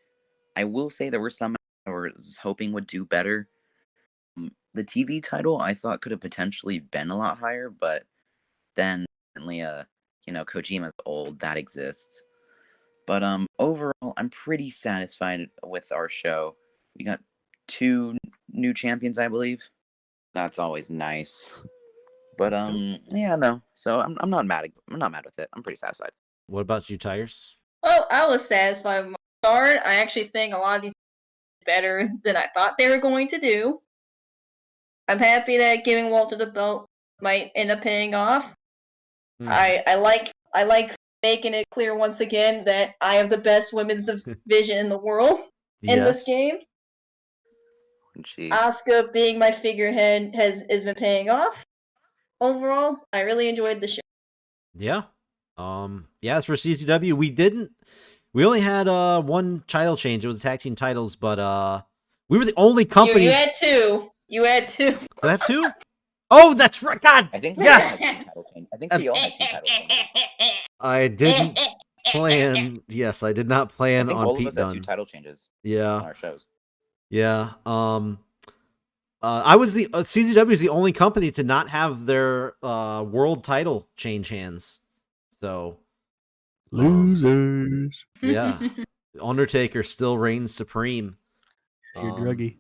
I will say there were some I was hoping would do better. The TV title I thought could have potentially been a lot higher, but then Kojima's old, that exists. But overall, I'm pretty satisfied with our show. We got 2 new champions, I believe. That's always nice. But yeah, no. So I'm not mad. I'm not mad with it. I'm pretty satisfied. What about you, Tigers? Well, I was satisfied with my card. I actually think a lot of these are better than I thought they were going to do. I'm happy that giving Walter the belt might end up paying off. I like making it clear once again that I have the best women's division in the world in this game. Jeez. Asuka being my figurehead has been paying off. Overall, I really enjoyed the show. Yeah. As for CZW, we We only had one title change. It was tag team titles, but we were the only company. You had two. Did I have two? Oh, that's right. God. I think Yes. I think we all had two title changes. I didn't plan. Yes, I did not I plan think on all of Pete us had two Dunne. title changes Yeah. on our shows. Yeah. I was the CZW is the only company to not have their world title change hands. So Losers. yeah, Undertaker still reigns supreme. You're druggy.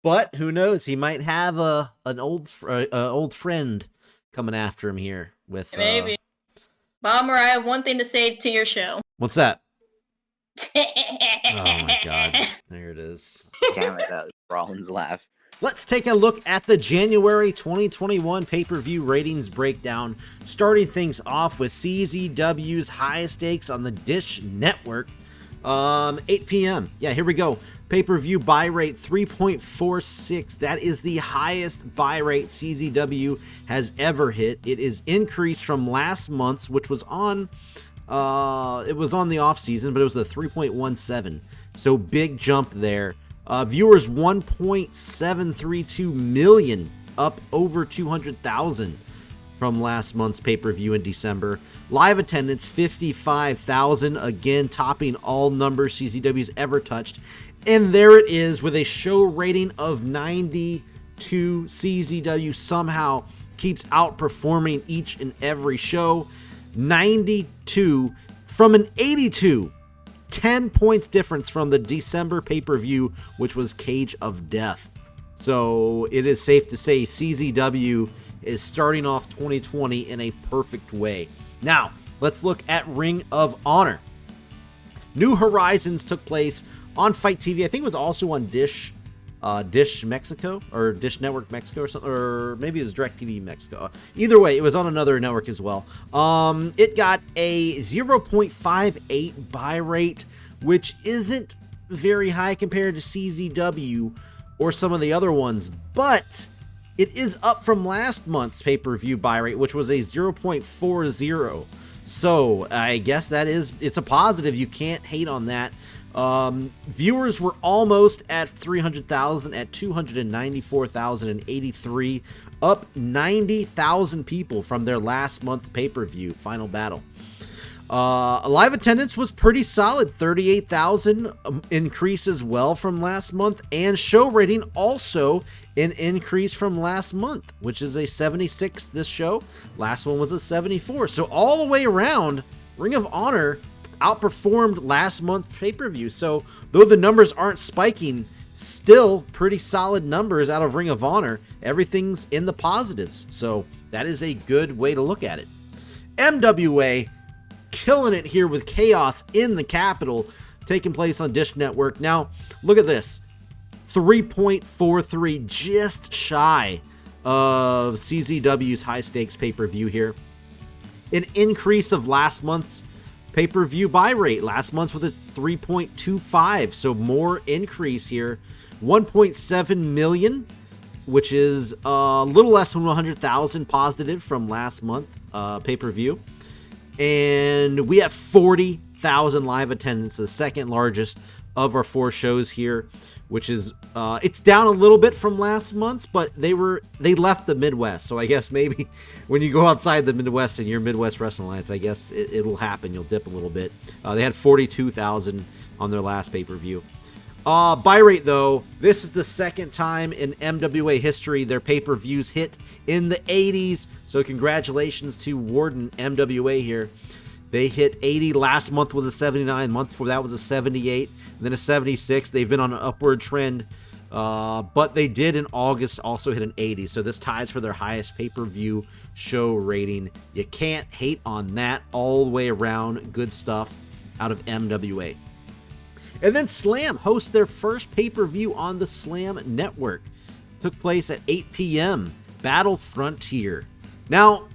But who knows? He might have an old friend coming after him here with Maybe. Bomber, I have one thing to say to your show. What's that? Oh my God! There it is. Damn it, that was Rollins' laugh. Let's take a look at the January 2021 pay-per-view ratings breakdown, starting things off with CZW's High Stakes on the Dish Network. 8 p.m. Yeah, here we go. Pay-per-view buy rate 3.46. That is the highest buy rate CZW has ever hit. It is increased from last month's, which was on it was on the off season, but it was the 3.17. So big jump there. Viewers 1.732 million, up over 200,000 from last month's pay-per-view in December. Live attendance 55,000, again topping all numbers CZW's ever touched. And there it is with a show rating of 92. CZW somehow keeps outperforming each and every show. 92 from an 82. 10 points difference from the December pay-per-view, which was Cage of Death. So it is safe to say CZW is starting off 2020 in a perfect way. Now, let's look at Ring of Honor. New Horizons took place on Fight TV. I think it was also on Dish Mexico or Dish Network Mexico or something, or maybe it was DirecTV Mexico. Either way, it was on another network as well. It got a 0.58 buy rate, which isn't very high compared to CZW or some of the other ones, but it is up from last month's pay-per-view buy rate, which was a 0.40. So I guess it's a positive. You can't hate on that. Viewers were almost at 300,000 at 294,083, up 90,000 people from their last month pay-per-view Final Battle. Live attendance was pretty solid, 38,000 increase as well from last month, and show rating also an increase from last month, which is a 76 this show. Last one was a 74. So all the way around, Ring of Honor outperformed last month's pay-per-view. So though the numbers aren't spiking, still pretty solid numbers out of Ring of Honor. Everything's in the positives. So that is a good way to look at it. MWA killing it here with Chaos in the Capitol, taking place on Dish Network. Now, look at this. 3.43, just shy of CZW's High Stakes pay-per-view here. An increase of last month's pay-per-view buy rate. Last month's with a 3.25, so more increase here. 1.7 million, which is a little less than 100,000 positive from last month pay-per-view. And we have 40,000 live attendance, the second largest of our four shows here, which is it's down a little bit from last month's, but they left the Midwest, so I guess maybe when you go outside the Midwest and your Midwest Wrestling Alliance, I guess it will happen. You'll dip a little bit. They had 42,000 on their last pay-per-view. Buy rate, though, this is the second time in MWA history their pay-per-views hit in the 80s, so congratulations to Warden MWA here. They hit 80. Last month was a 79. Month before that was a 78. And then a 76. They've been on an upward trend. But they did in August also hit an 80. So this ties for their highest pay-per-view show rating. You can't hate on that. All the way around. Good stuff out of MWA. And then Slam hosts their first pay-per-view on the Slam Network. Took place at 8 p.m. Battle Frontier. Now,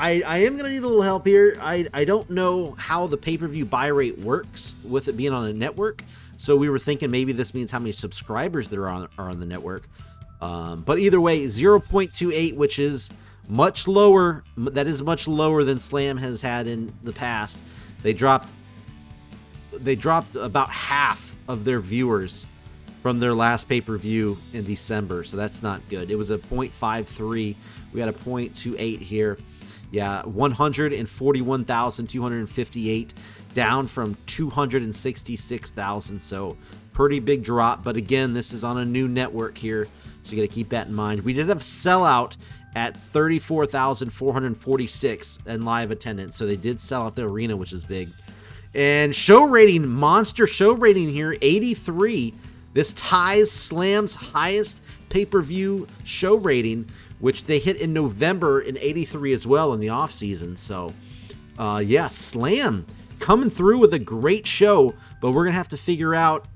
I am going to need a little help here. I don't know how the pay-per-view buy rate works with it being on a network. So we were thinking maybe this means how many subscribers there are on the network. But either way, 0.28, which is much lower. That is much lower than Slam has had in the past. They dropped they dropped about half of their viewers from their last pay-per-view in December, so that's not good. It was a 0.53. We got a 0.28 here. Yeah, 141,258, down from 266,000, so pretty big drop. But again, this is on a new network here, so you got to keep that in mind. We did have sellout at 34,446 in live attendance, so they did sell out the arena, which is big. And show rating, monster show rating here, 83. This ties Slam's highest pay-per-view show rating, which they hit in November in 83 as well in the offseason. So, yeah, Slam coming through with a great show, but we're going to have to figure out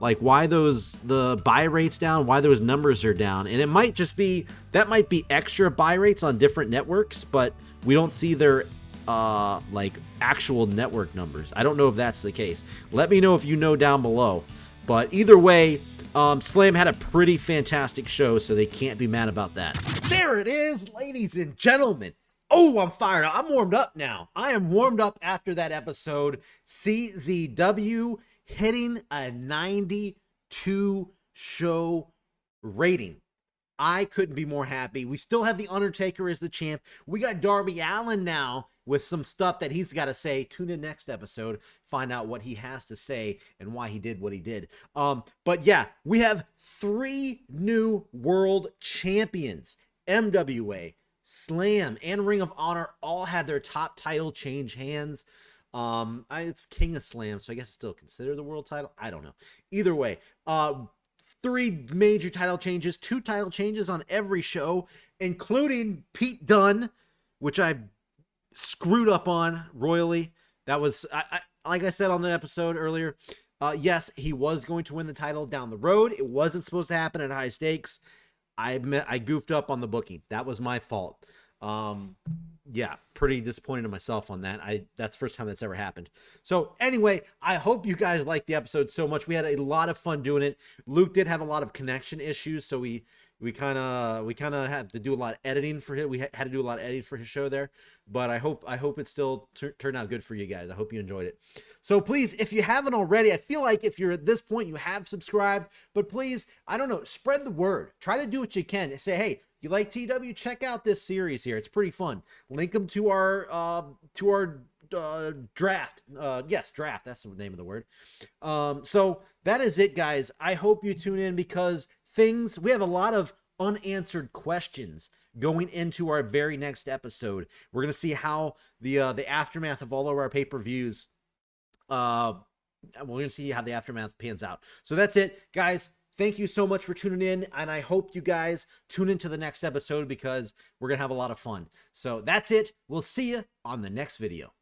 like why the buy rates down, why those numbers are down. And it might just be, that might be extra buy rates on different networks, but we don't see their like actual network numbers. I don't know if that's the case. Let me know if you know down below. But either way, Slam had a pretty fantastic show, so they can't be mad about that. There it is, ladies and gentlemen. Oh, I'm fired up. I'm warmed up now. I am warmed up after that episode. CZW hitting a 92 show rating. I couldn't be more happy. We still have The Undertaker as the champ. We got Darby Allin now with some stuff that he's got to say. Tune in next episode, find out what he has to say and why he did what he did. But yeah, we have 3 new world champions. MWA, Slam, and Ring of Honor all had their top title change hands. It's King of Slam, so I guess it's still considered the world title. I don't know. Either way, 3 major title changes, 2 title changes on every show, including Pete Dunne, which I screwed up on royally. That was, like I said on the episode earlier, yes, he was going to win the title down the road. It wasn't supposed to happen at High Stakes. I admit I goofed up on the booking. That was my fault. Yeah, pretty disappointed in myself on that. That's the first time that's ever happened. So anyway, I hope you guys liked the episode so much. We had a lot of fun doing it. Luke did have a lot of connection issues, so we kind of had to do a lot of editing for him. We had to do a lot of editing for his show there, but I hope it still turned out good for you guys. I hope you enjoyed it. So please, if you haven't already, I feel like if you're at this point, you have subscribed, but please, I don't know, spread the word. Try to do what you can. Say, hey, you like TW? Check out this series here. It's pretty fun. Link them to our draft. Yes, draft. That's the name of the word. So that is it, guys. I hope you tune in because we have a lot of unanswered questions going into our very next episode. We're going to see how the aftermath of all of our pay-per-views, we're going to see how the aftermath pans out. So that's it, guys. Thank you so much for tuning in, and I hope you guys tune into the next episode because we're going to have a lot of fun. So that's it. We'll see you on the next video.